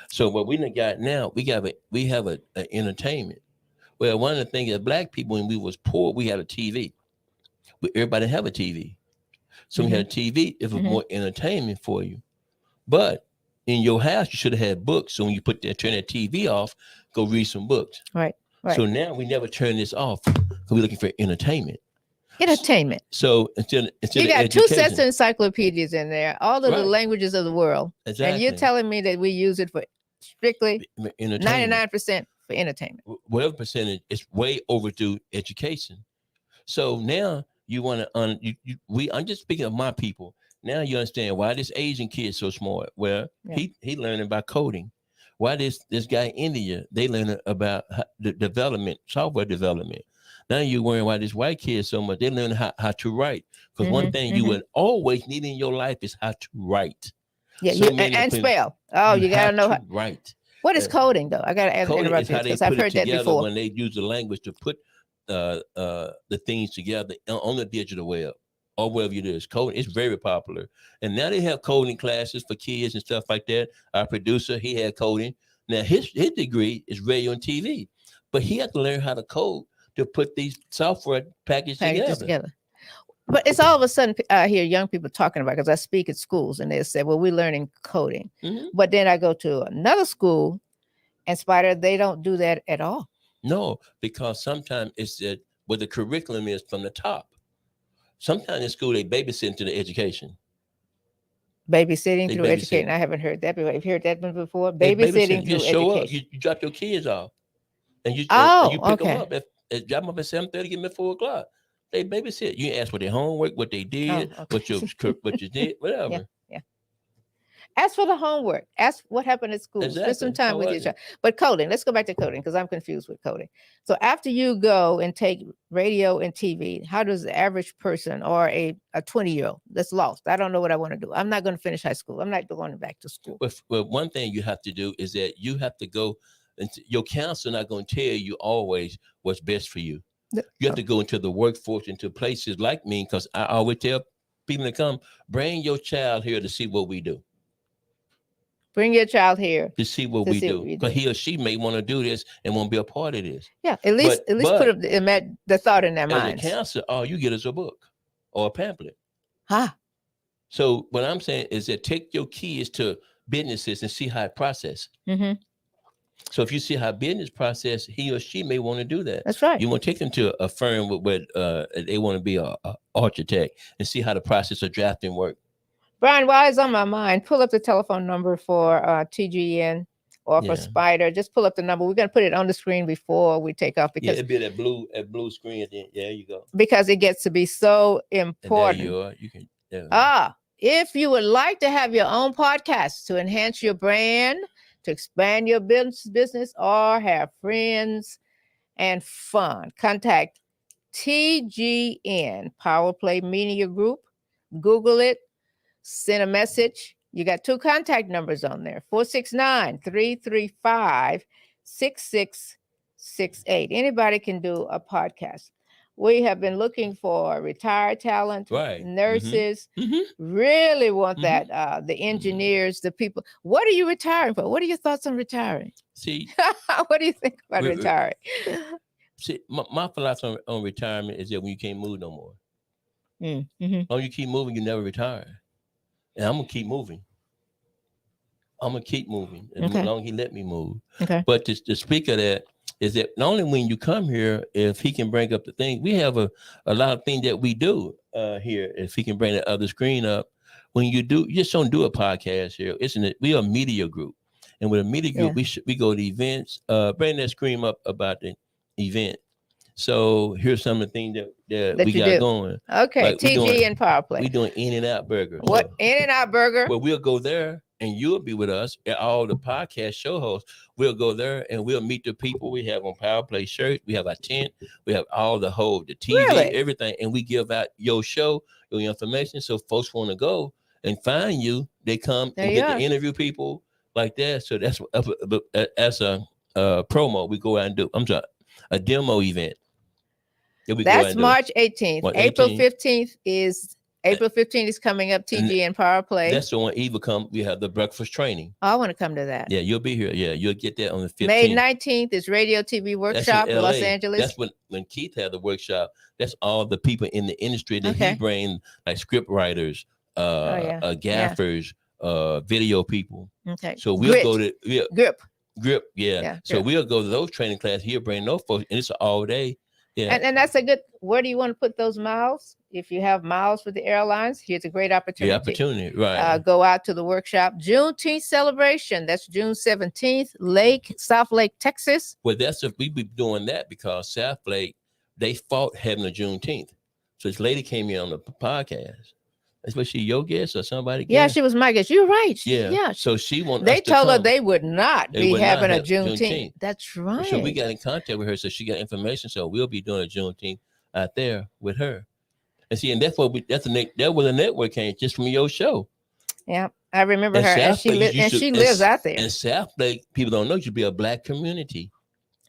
So what we got now, we have a entertainment. Well, one of the things that Black people, when we was poor, we had a TV. Everybody have a TV. So we had a TV, it was more entertainment for you. But in your house, you should have had books. So when you turn that TV off, go read some books. Right. So now we never turn this off because we're looking for entertainment. Entertainment. So instead you got 2 sets of encyclopedias in there, all of the languages of the world. Exactly. And you're telling me that we use it for strictly 99% for entertainment. Whatever percentage, it's way overdue education. So now you want to I'm just speaking of my people. Now you understand why this Asian kid's so smart. Well, he learning about coding. Why this guy in India, they learning about the software development. Now you're worrying why this white kid so much. They learn how to write. Because one thing you would always need in your life is how to write. Yeah, and spell. Oh, you gotta know how to write. What is coding though? I gotta interrupt you because I've heard that before. When they use the language to put the things together on the digital web or wherever it is. Coding, it's very popular. And now they have coding classes for kids and stuff like that. Our producer, he had coding. Now his degree is radio and TV, but he had to learn how to code to put these software packages together. But it's all of a sudden I hear young people talking about, because I speak at schools and they say, well, we're learning coding. But then I go to another school and Spider, they don't do that at all. No, because sometimes it's that what the curriculum is from the top. Sometimes in school, they babysit to the education. Babysitting through education. I haven't heard that before. Have you heard that one before? Babysitting through education. You drop your kids off. And you pick them up. Drop them up at 7:30, get them at 4 o'clock. They babysit. You ask for their homework, what they did, what you did, whatever. Yeah. Ask for the homework. Ask what happened at school. Spend some time with your child. But coding, let's go back to coding because I'm confused with coding. So after you go and take radio and TV, how does the average person or a 20-year-old that's lost? I don't know what I want to do. I'm not going to finish high school. I'm not going back to school. Well, one thing you have to do is that you have to go, and your counselor not going to tell you always what's best for you. You have to go into the workforce, into places like me, because I always tell people to come, bring your child here to see what we do. Bring your child here to see what we do, because he or she may want to do this and want to be a part of this. Yeah, at least put the thought in their minds. As a counselor, all you get is a book or a pamphlet. So what I'm saying is that take your kids to businesses and see how it process. So if you see how business process, he or she may want to do that. That's right. You want to take them to a firm where they want to be an architect and see how the process of drafting work. Brian, while it's on my mind, pull up the telephone number for TGN or for Spider. Just pull up the number. We're going to put it on the screen before we take off. Because it'd be that blue screen at the end. There you go. Because it gets to be so important. And there you are. You can. If you would like to have your own podcast to enhance your brand, to expand your business, or have friends and fun, contact TGN PowerPlay Media Group. Google it. Send a message. You got 2 contact numbers on there, 469-335-6668. Anybody can do a podcast. We have been looking for retired talent, nurses, really want that, the engineers, the people. What are you retiring for? What are your thoughts on retiring? See, what do you think about retiring? See, my philosophy on retirement is that when you can't move no more, Mm-hmm. long you keep moving, you never retire. And I'm gonna keep moving. I'm gonna keep moving as Okay. long as he let me move. Okay. But to speak of that is that not only when you come here, if he can bring up the thing, we have a lot of things that we do here. If he can bring the other screen up, when you just don't do a podcast here, isn't it? We are a media group, and with a media group, we go to events. Bring that screen up about the event. So here's some of the things that we got do. going. Okay, Like TG and PowerPlay. We doing In-N-Out Burger. What So, In-N-Out Burger? well, we'll go there and you'll be with us at all the podcast show hosts. We'll go there and we'll meet the people we have on PowerPlay shirts. We have our tent. We have all the TV, everything. And we give out your show, your information. So folks want to go and find you. They come and get to interview people like that. So that's a promo we go out and do. I'm sorry, a demo event. That's March 18th. April 15th is coming up. TG and PowerPlay. That's the one Eva come. We have the breakfast training. I want to come to that. Yeah, you'll be here. Yeah, you'll get that on the 15th. May 19th is Radio TV Workshop in Los Angeles. That's when Keith had the workshop. That's all the people in the industry that he brings, like script writers, gaffers, video people. Okay. So we'll go to Grip. Yeah. So we'll go to those training classes. He'll bring those folks, and it's all day. Yeah. And that's a good, where do you want to put those miles? If you have miles with the airlines, here's a great opportunity. Right. Go out to the workshop. Juneteenth celebration. That's June 17th, South Lake, Texas. Well, we be doing that because South Lake, they fought having a Juneteenth. So this lady came in on the podcast. That's what your guest or somebody guest? Yeah, she was my guest. You're right. Yeah. So she wanted They told her they would not be having a Juneteenth. That's right. So we got in contact with her. So she got information. So we'll be doing a Juneteenth out there with her. And see, and that's what that was a network came just from your show. Yeah. I remember her. And she lives out there. And South Lake, people don't know, should be a Black community.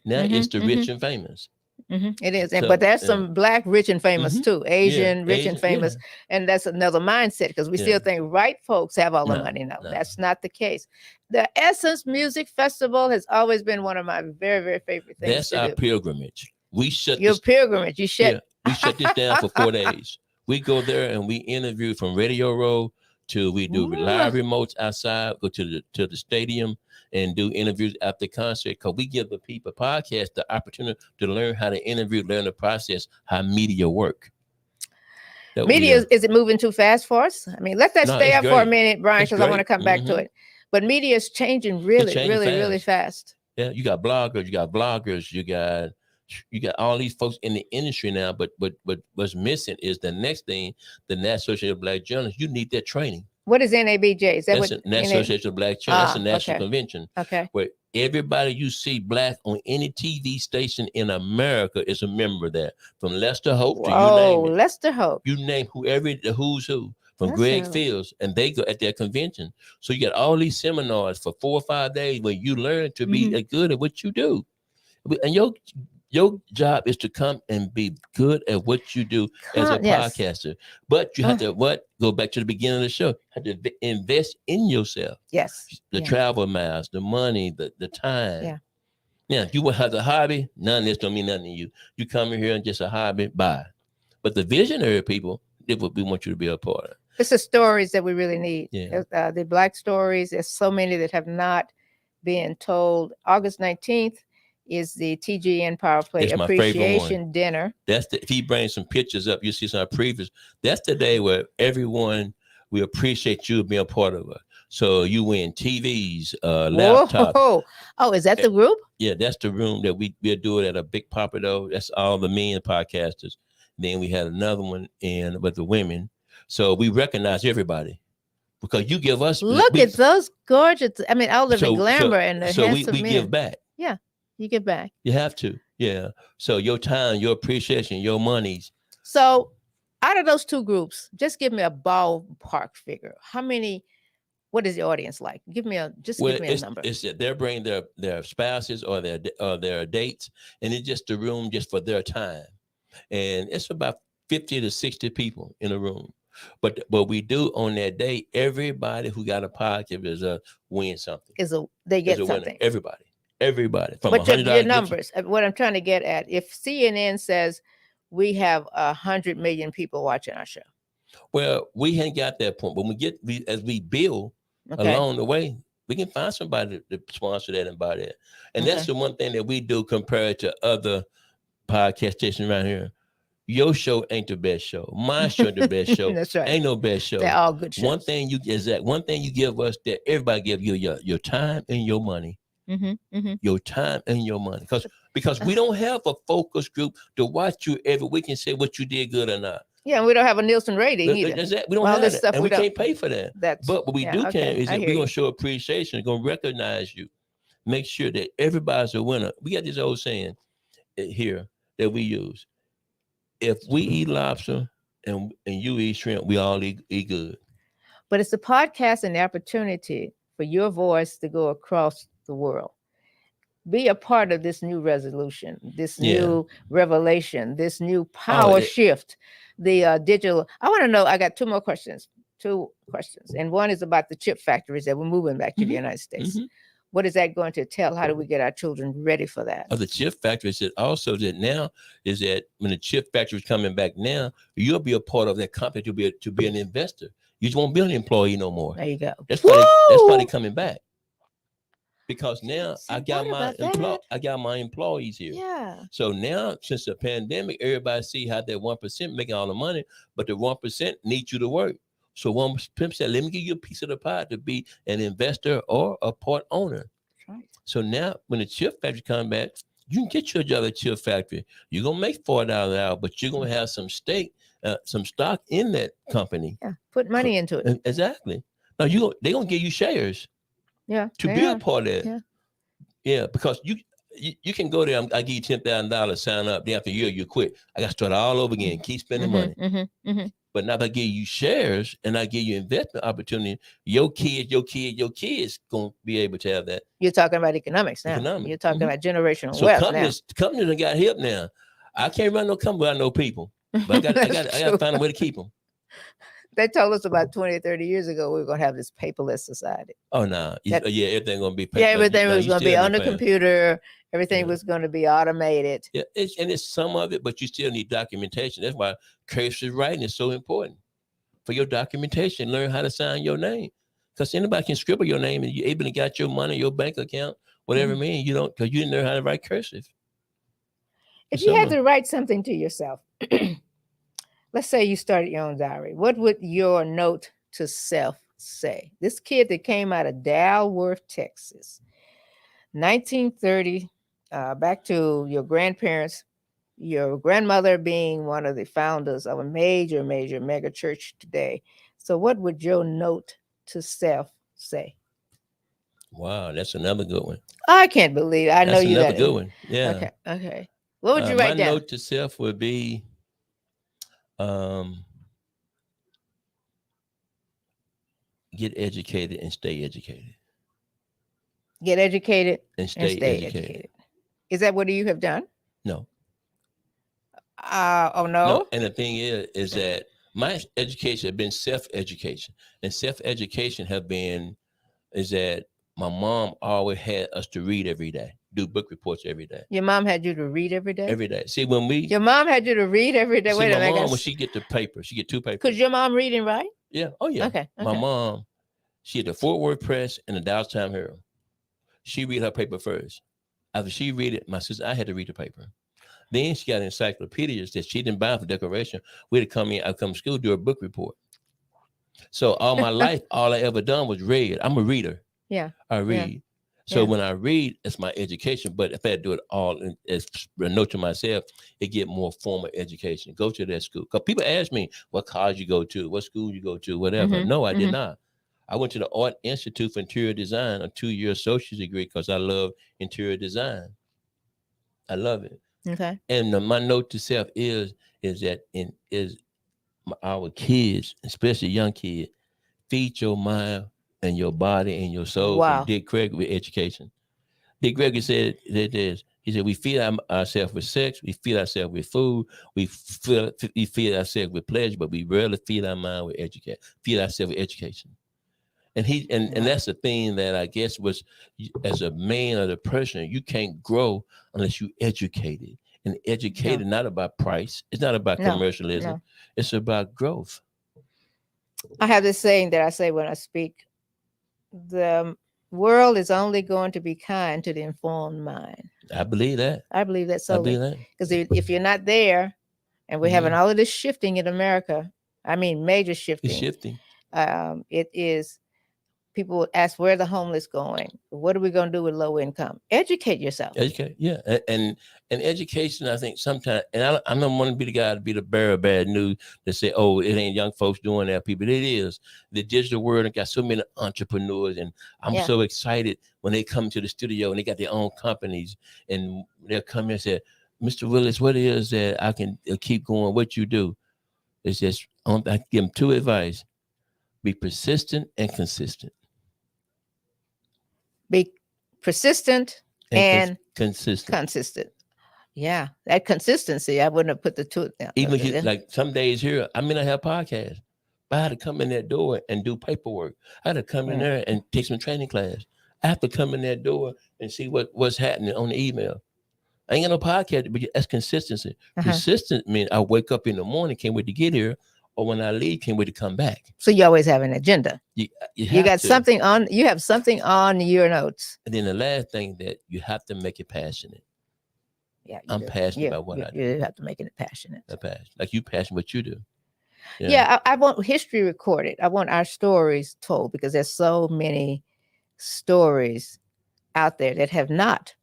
Now it's the rich and famous. It is. But there's some Black rich and famous too. Asian rich and famous. And that's another mindset because we still think white folks have all the money. No, that's not the case. The Essence Music Festival has always been one of my very, very favorite things. That's our pilgrimage. We shut pilgrimage. You shut. We shut this down for 4 days. We go there and we interview from Radio Row to we do live remotes outside, go to the stadium and do interviews after concert because we give the people podcast the opportunity to learn how to interview, learn the process, how media work. Media, is it moving too fast for us? I mean, let that stay up for a minute, Brian, because I want to come back to it. But media is changing really fast. Yeah, you got bloggers, you got all these folks in the industry now, but what's missing is the next thing, the National Association of Black Journalists. You need that training. What is NABJ? Is that that's what National Association of Black Journalists? That's a national convention. Okay. Where everybody you see Black on any TV station in America is a member of that. From Lester Hope to you name it. Lester Hope. You name the who's who. From Greg Fields, and they go at their convention. So you got all these seminars for 4 or 5 days where you learn to be good at what you do. And your job is to come and be good at what you do as a podcaster. But you have to go back to the beginning of the show. You have to invest in yourself. Yes. The travel miles, the money, the time. Yeah. Now, if you want to have a hobby, none of this don't mean nothing to you. You come in here and just a hobby, bye. But the visionary people, that's what we want you to be a part of. It's the stories that we really need. Yeah. The Black stories. There's so many that have not been told. August 19th is the TGN PowerPlay Appreciation Dinner. If he brings some pictures up, you see some previous. That's the day where everyone, we appreciate you being a part of it. So you win TVs, laptops. Oh, is that the group? Yeah, that's the room that we'll do it at a big papa though. That's all the men podcasters. Then we had another one with the women. So we recognize everybody because you give us. Look at those gorgeous. I mean, all of the glamour and the handsome we men. give back. Yeah, you give back. You have to. Yeah. So your time, your appreciation, your monies. So out of those two groups, just give me a ballpark figure. How many? What is the audience like? Give me a number. It's that they're bringing their spouses or their dates, and it's just a room just for their time, and it's about 50 to 60 people in a room. But what we do on that day, everybody who got a podcast is win something. They get something. Winner. Everybody. Everybody from But your $100. numbers, what I'm trying to get at, if CNN says we have 100 million people watching our show. Well, we ain't got that point. When as we build along the way, we can find somebody to sponsor that and buy that. And that's the one thing that we do compared to other podcast stations around here. Your show ain't the best show. My show the best show. That's right. Ain't no best show. They're all good shows. One thing you give us that everybody give you your time and your money. Your time and your money. Because we don't have a focus group to watch you every week and say what you did good or not. Yeah, and we don't have a Nielsen rating either. We don't have that. And we can't pay for that. But what we can is that we're going to show appreciation, going to recognize you, make sure that everybody's a winner. We got this old saying here that we use. If we eat lobster and you eat shrimp, we all eat good. But it's a podcast and the opportunity for your voice to go across the world. Be a part of this new resolution, this new revelation, this new power shift, the digital. I want to know, I got two questions. And one is about the chip factories that we're moving back to the United States. What is that going to tell? How do we get our children ready for that? The chip factory said also that now is that when the chip factory is coming back now, you'll be a part of that company to be an investor. You just won't be an employee no more. There you go. That's why they're coming back. Because now I got my employees here. Yeah. So now since the pandemic, everybody see how that 1% making all the money, but the 1% need you to work. So 1% said, let me give you a piece of the pie to be an investor or a part owner. Right. So now when the chip factory come back, you can get your job at chip factory. You're gonna make $4 an hour, but you're gonna have some stake, some stock in that company. Yeah, put money into it. Exactly. Now they're gonna give you shares. Yeah. To be a part of that. Yeah, because you can go there. I give you $10,000, sign up. Then after a year, you quit. I got to start all over again. Keep spending money. But now if I give you shares and I give you investment opportunity, your kids gonna be able to have that. You're talking about economics now. You're talking about generational wealth companies have got hip now. I can't run no company without no people, but I got to find a way to keep them. They told us about 20, 30 years ago we were going to have this paperless society. Oh, no. Everything going to be paperless. Yeah, everything was going to be on the computer. Everything was going to be automated. Yeah, it's some of it, but you still need documentation. That's why cursive writing is so important. For your documentation, learn how to sign your name. Because anybody can scribble your name and you're able to get your money, your bank account, whatever it means. Because you didn't learn how to write cursive. If you had to write something to yourself, let's say you started your own diary. What would your note to self say? This kid that came out of Dalworth, Texas, 1930, back to your grandparents, your grandmother being one of the founders of a major mega church today. So what would your note to self say? Wow, that's another good one. I can't believe it. I know you got another good one. Yeah. Okay. What would you write down? My note to self would be get educated and stay educated. Get educated and stay educated. Is that what you have done? No. Oh, no? And the thing is that my education has been self-education. And self-education is that my mom always had us to read every day, do book reports every day. Your mom had you to read every day? Every day. See, your mom had you to read every day? Wait a minute. My mom, when she get the paper, she get 2 papers. Could your mom read and write? Yeah. Oh, yeah. Okay. My mom, she had the Fort Worth Press and the Dallas Times Herald. She read her paper first. After she read it, my sister, I had to read the paper. Then she got encyclopedias that she didn't buy for decoration. We had to come in, I come to school, do a book report. So all my life, all I ever done was read. I'm a reader. Yeah. I read. Yeah. So when I read, it's my education. But if I do it all as a note to myself, it get more formal education. Go to that school. Because people ask me what college you go to, what school you go to, whatever. No, I did not. I went to the Art Institute for Interior Design, a 2-year associate's degree, because I love interior design. I love it. Okay. And my note to self is that our kids, especially young kids, feed your mind and your body and your soul. Wow. From Dick Gregory with education. Dick Gregory said this. He said, we feed ourselves with sex, we feed ourselves with food, we feed ourselves with pleasure, but we rarely feed our mind with education. Feed ourselves with education. And that's the thing that I guess was, as a man or the person, you can't grow unless you educated. And educated not about price. It's not about commercialism. No. It's about growth. I have this saying that I say when I speak: the world is only going to be kind to the informed mind. I believe that. I believe that I believe solely. that. Because if you're not there, and we're having all of this shifting in America, I mean major shifting. It's shifting. It is. People would ask, where are the homeless going? What are we going to do with low income? Educate yourself. Educate, yeah. And education, I think sometimes, and I don't want to be the guy to be the bearer of bad news that say, oh, it ain't young folks doing that. People, it is. The digital world got so many entrepreneurs, and I'm so excited when they come to the studio and they got their own companies, and they'll come in and say, Mr. Willis, what is that I can keep going? What you do? It's just, I give them two advice: be persistent and consistent. Be persistent and consistent. Yeah, that consistency, I wouldn't have put the two. Even like some days here, I mean, I have podcasts, but I had to come in that door and do paperwork. I had to come in there and take some training class. I have to come in that door and see what's happening on the email. I ain't got no podcast, but that's consistency. Persistent means I wake up in the morning, can't wait to get here, or when I leave, can't wait to come back. So you always have an agenda. You got something on. You have something on your notes. And then the last thing, that you have to make it passionate. Yeah, I'm passionate about what I do. You have to make it passionate. Like you passionate what you do. Yeah, I want history recorded. I want our stories told, because there's so many stories out there that have not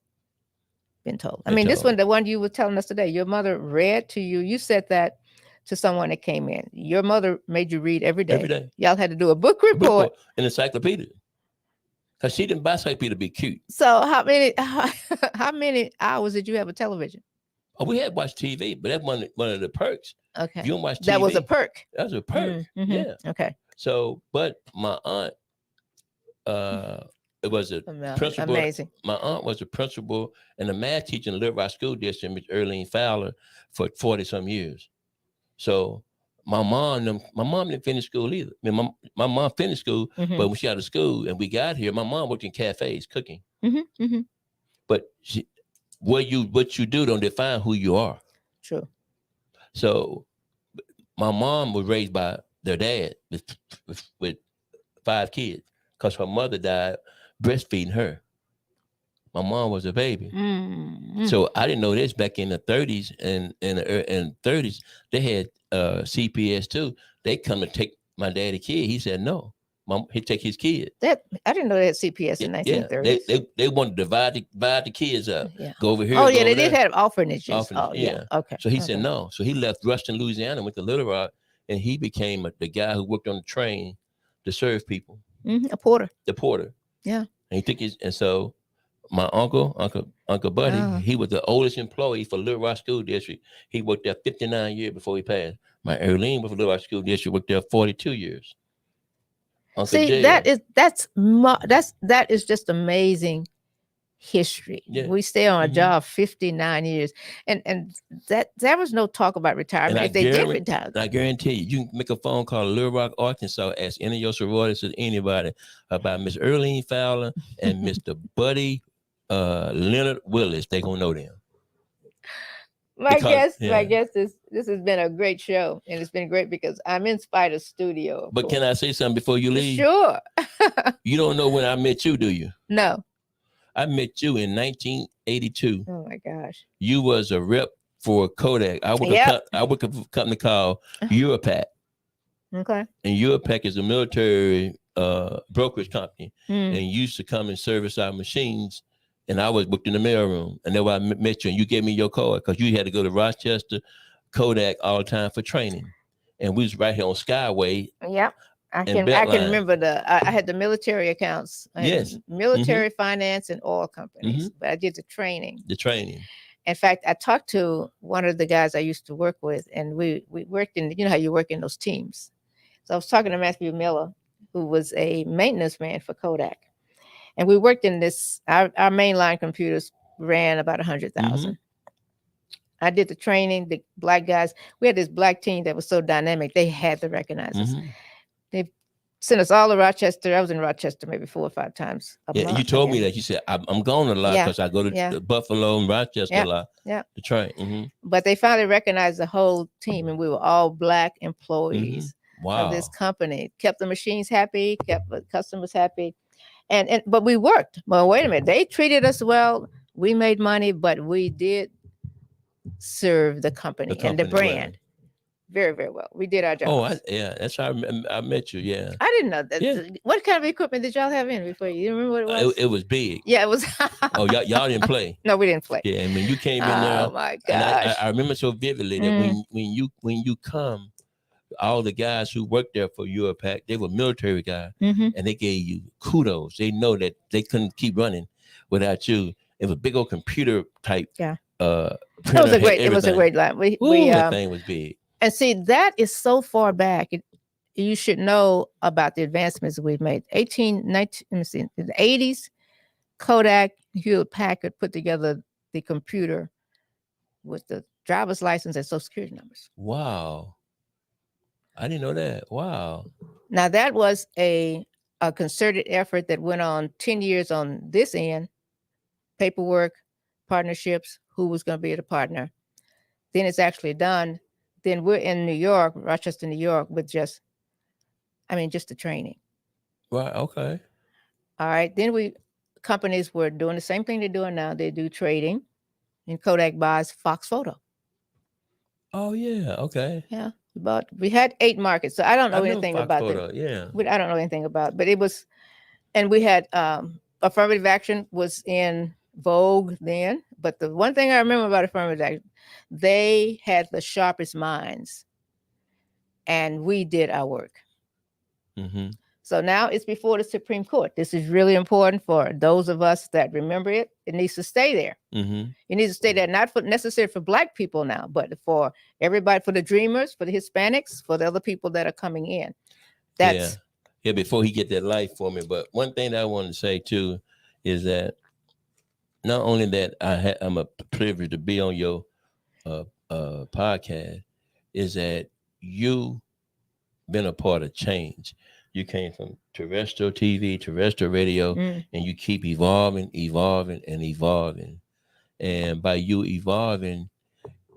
been told. I mean, this one, the one you were telling us today, your mother read to you. You said that to someone that came in. Your mother made you read every day. Every day. Y'all had to do a book report. An encyclopedia. Because she didn't buy encyclopedia to be cute. So how many hours did you have a television? Oh, we had watched TV, but that's one of the perks. Okay. If you don't watch TV. That was a perk. That was a perk. Mm-hmm. Yeah. Okay. So, but my aunt, it was a principal. Amazing. My aunt was a principal and a math teacher in the Little Rock School District, Miss Earlene Fowler, for 40-some years. So my mom didn't finish school either. I mean, my mom finished school, but when she out of school and we got here, my mom worked in cafes cooking. But what you do don't define who you are. True. So my mom was raised by their dad with 5 kids, because her mother died breastfeeding her. My mom was a baby. So I didn't know this back in the 30s and 30s. They had CPS too. They come to take my daddy kid. He said no. He'd take his kid. I didn't know they had CPS in 1930s. Yeah. They wanted to divide the kids up. Go over here. Oh yeah, they did have orphanages. Yeah. Okay. So he said no. So he left Ruston, Louisiana, went to Little Rock, and he became the guy who worked on the train to serve people. A porter. The porter. Yeah. And he took and so my uncle Buddy, he was the oldest employee for Little Rock School District. He worked there 59 years before he passed. My Earlene was for Little Rock School District, worked there 42 years. Uncle See, Jay, that is just amazing history. Yeah. We stay on a job 59 years, and that there was no talk about retirement. If they did retire, I guarantee you can make a phone call to Little Rock, Arkansas, ask any of your sororities or anybody about Miss Earlene Fowler and Mr. Buddy Leonard Willis. They gonna know them. My guess, this has been a great show, and it's been great because I'm in Spider's studio. But can I say something before you leave? Sure. You don't know when I met you, do you? No. I met you in 1982. Oh my gosh. You was a rep for Kodak. I work at a company called Europac. Okay. And Europac is a military brokerage company, and used to come and service our machines. And I was booked in the mailroom, and that's why I met you. And you gave me your card because you had to go to Rochester, Kodak all the time for training. And we was right here on Skyway. Yep. I can remember I had the military accounts. Yes. Military finance and oil companies, but I did the training. In fact, I talked to one of the guys I used to work with, and we worked in, you know how you work in those teams. So I was talking to Matthew Miller, who was a maintenance man for Kodak. And we worked in this, our mainline computers ran about 100,000. I did the training, the black guys. We had this black team that was so dynamic, they had to recognize us. They sent us all to Rochester. I was in Rochester maybe 4 or 5 times a Yeah, month. you told me that. You said I'm going a lot Yeah, because I go to yeah, Buffalo and Rochester a yeah, lot yeah. to train. Mm-hmm. But they finally recognized the whole team, and we were all Black Mm-hmm. employees of this Wow. company. Kept the machines happy, kept the customers happy, and but we worked. Well, wait a minute, they treated us well. We made money, but we did serve the The company and the company, well. brand very, very well. We did our Oh, jobs. yeah, that's how I met you. Yeah, I didn't know that. yeah. What kind of equipment did y'all have in before? You remember what it was? It was big. Yeah, it was. Oh, y'all didn't play. No, we didn't play. Yeah, and when you came in Oh there, my and gosh. I remember so vividly that Mm, when you come, all the guys who worked there for Europac, they were military guys, hmm and they gave you kudos. They know that they couldn't keep running without you. It was a big old computer type. Yeah. It It was a great. It was a great line. Ooh, that thing was big. And see, that is so far back. You should know about the advancements we've made. 19, let me see, in the 80s, Kodak, Hewlett Packard put together the computer with the driver's license and social security numbers. Wow. I didn't know that. Wow. Now, that was a concerted effort that went on 10 years on this end, paperwork, partnerships, who was going to be the partner. Then it's actually done. Then we're in New York, Rochester, New York, with just the training. Right. Okay. All right. Then companies were doing the same thing they're doing now. They do trading, and Kodak buys Fox Photo. Oh yeah. Okay. Yeah. We had 8 markets, so I don't know anything Fox about Photo. that. Yeah. I don't know anything about, but it was, and we had affirmative action was in vogue then. But the one thing I remember about affirmative action, they had the sharpest minds, and we did our work. Mm-hmm. So now it's before the Supreme Court. This is really important for those of us that remember it. It needs to stay there. Mm-hmm. It needs to stay there, not necessarily for Black people now, but for everybody, for the dreamers, for the Hispanics, for the other people that are coming in. That's yeah. Before he get that life for me, but one thing that I want to say too is that not only that I'm a privilege to be on your podcast, is that you been a part of change. You came from terrestrial TV, terrestrial radio, and you keep evolving. And by you evolving,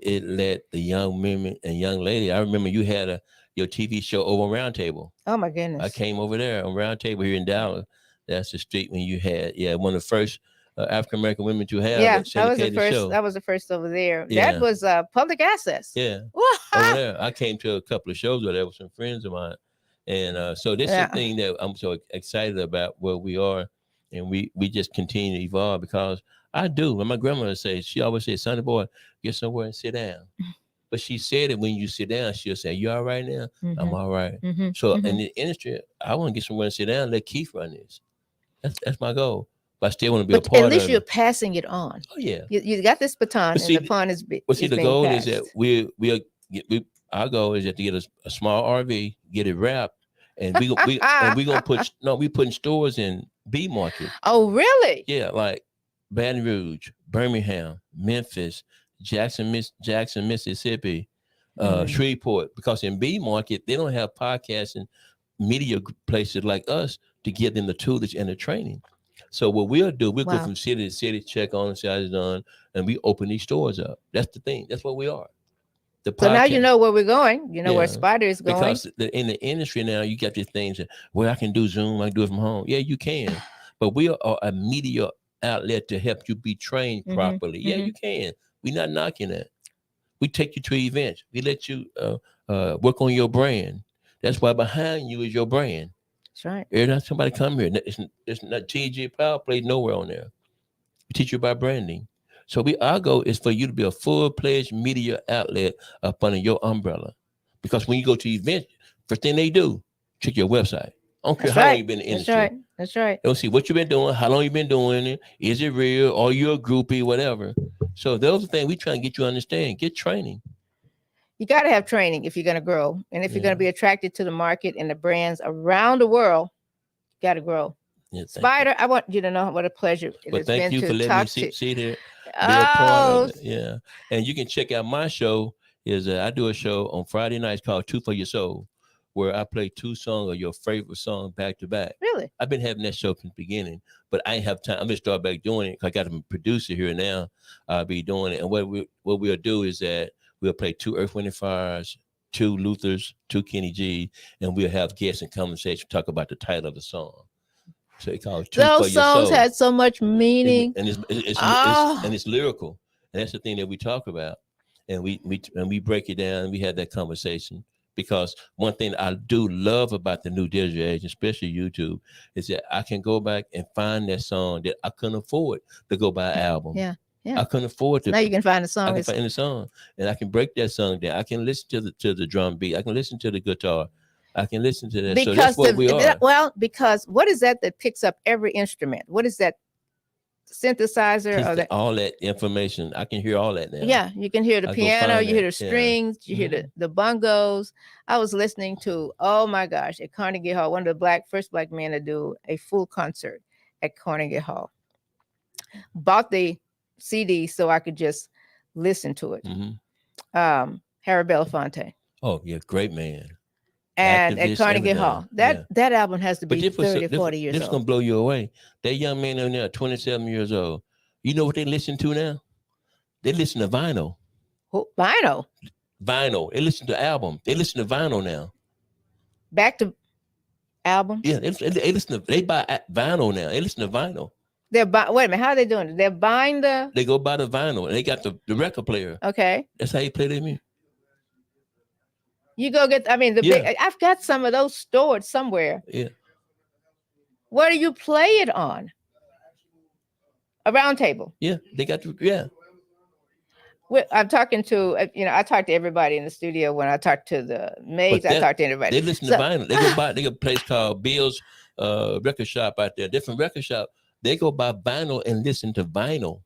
it let the young women and young lady. I remember you had your TV show over on Round Table. Oh my goodness! I came over there on Round Table here in Dallas. That's the street when you had one of the first African American women to have. Yeah, that was the first. show. That was the first over there. Yeah. That was public access. Yeah, over there. I came to a couple of shows where there were some friends of mine, and so this is the thing that I'm so excited about where we are, and we just continue to evolve because I do. When my grandmother says, she always says, "Sonny boy, get somewhere and sit down." But she said it when you sit down, she'll say, "You all right now?" Mm-hmm. I'm all right. Mm-hmm. So in the industry, I want to get somewhere and sit down. Let Keith run this. That's my goal. But I still want to be a part of it. At least you're passing it on. Oh yeah. You got this baton, and the baton is being passed. The goal is that our goal is that to get a small RV, get it wrapped, and we gonna we putting stores in B market. Oh really? Yeah, like Baton Rouge, Birmingham, Memphis, Jackson, Mississippi, Shreveport. Because in B market they don't have podcasting media places like us to give them the tools and the training. So what we'll do, we'll go from city to city, check on and see how it's done, and we open these stores up. That's the thing. That's what we are. So now you know where we're going. You know where Spider is going. Because in the industry now, you got these things that, I can do Zoom, I can do it from home. Yeah, you can. But we are a media outlet to help you be trained properly. Yeah, you can. We're not knocking that. We take you to events. We let you work on your brand. That's why behind you is your brand. That's right. Every time somebody come here, it's not TG PowerPlay nowhere on there. We teach you about branding. So our goal is for you to be a full-fledged media outlet up under your umbrella. Because when you go to events, first thing they do, check your website. I don't care how long you've been in the industry. That's right. They'll see what you've been doing, how long you've been doing it, is it real, or you're a groupie, whatever. So those are things we try and get you to understand. Get training. You got to have training if you're going to grow. And if you're going to be attracted to the market and the brands around the world, you got to grow. Yeah, Spider, I want you to know what a pleasure it has been to talk to you. See there. Be a part of it. Yeah. And you can check out my show. I do a show on Friday nights called Two for Your Soul, where I play 2 songs of your favorite song back to back. Really? I've been having that show from the beginning, but I ain't have time. I'm gonna start back doing it. I got a producer here now. I'll be doing it, and what we'll do is that we'll play 2 Earth, Wind and Fire's, 2 Luthers, 2 Kenny G, and we'll have guests and conversation talk about the title of the song. So it called Two Those for Your songs Soul. had so much meaning. And Oh. it's lyrical, and that's the thing that we talk about, and we break it down, and we had that conversation. Because one thing I do love about the new digital age, especially YouTube, is that I can go back and find that song that I couldn't afford to go buy an album. Yeah. Yeah. I couldn't afford to. Now you can find a I song. can find the song, and I can break that song down. I can listen to the drum beat. I can listen to the guitar. I can listen to that. Because so that's what we are. Well, because what is that picks up every instrument? What is that synthesizer? Or that? All that information, I can hear all that now. Yeah, you can hear the piano, you hear the strings, you hear the bongos. I was listening to, oh my gosh, at Carnegie Hall, one of the first black men to do a full concert at Carnegie Hall. Bought the CD so I could just listen to it. Harry Belafonte. Oh yeah, great man. And at Carnegie Hall, that album has to be 30 or 40 years old. This is gonna blow you away. That young man in there, 27 years old. You know what they listen to now? They listen to vinyl. Oh, vinyl. Vinyl. They listen to album. They listen to vinyl now. Back to album. Yeah, they listen to. They buy vinyl now. They listen to vinyl. Wait a minute. How are they doing it? They're buying the. They go buy the vinyl, and they got the record player. Okay. That's how you play their music. You go get, big, I've got some of those stored somewhere. Yeah. Where do you play it on? A round table. Yeah, they got I'm talking to, I talk to everybody in the studio. When I talk to the maids, I talk to everybody. They listen to vinyl. They got a place called Bill's record shop out there, different record shop. They go buy vinyl and listen to vinyl.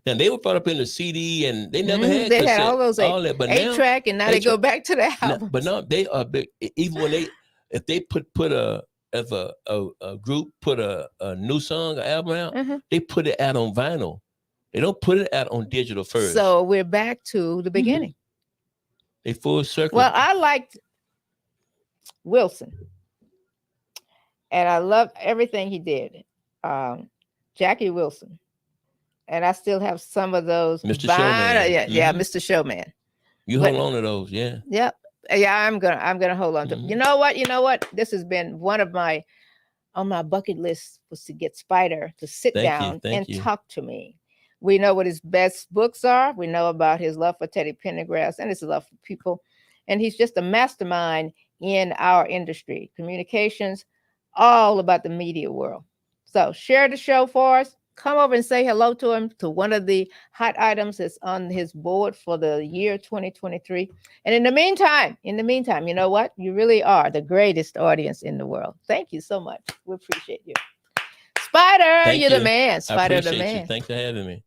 Now they were brought up in the CD, and they never had. They had all those 8-track, and now they go back to the album. But now they are big. Even when if they put a group put a new song, an album out, they put it out on vinyl. They don't put it out on digital first. So we're back to the beginning. They full circle. Well, I liked Wilson, and I loved everything he did. Jackie Wilson. And I still have some of those. Mr. Showman. Yeah, Mr. Showman. You hold on to those, yeah. Yep. Yeah, I'm gonna hold on to them. You know what? This has been one of on my bucket list was to get Spider to sit down and talk to me. We know what his best books are. We know about his love for Teddy Pendergrass and his love for people. And he's just a mastermind in our industry, communications, all about the media world. So share the show for us. Come over and say hello to him, to one of the hot items that's on his board for the year 2023. And in the meantime, you know what? You really are the greatest audience in the world. Thank you so much. We appreciate you. Spider, you're the man. Spider, the man. Thanks for having me.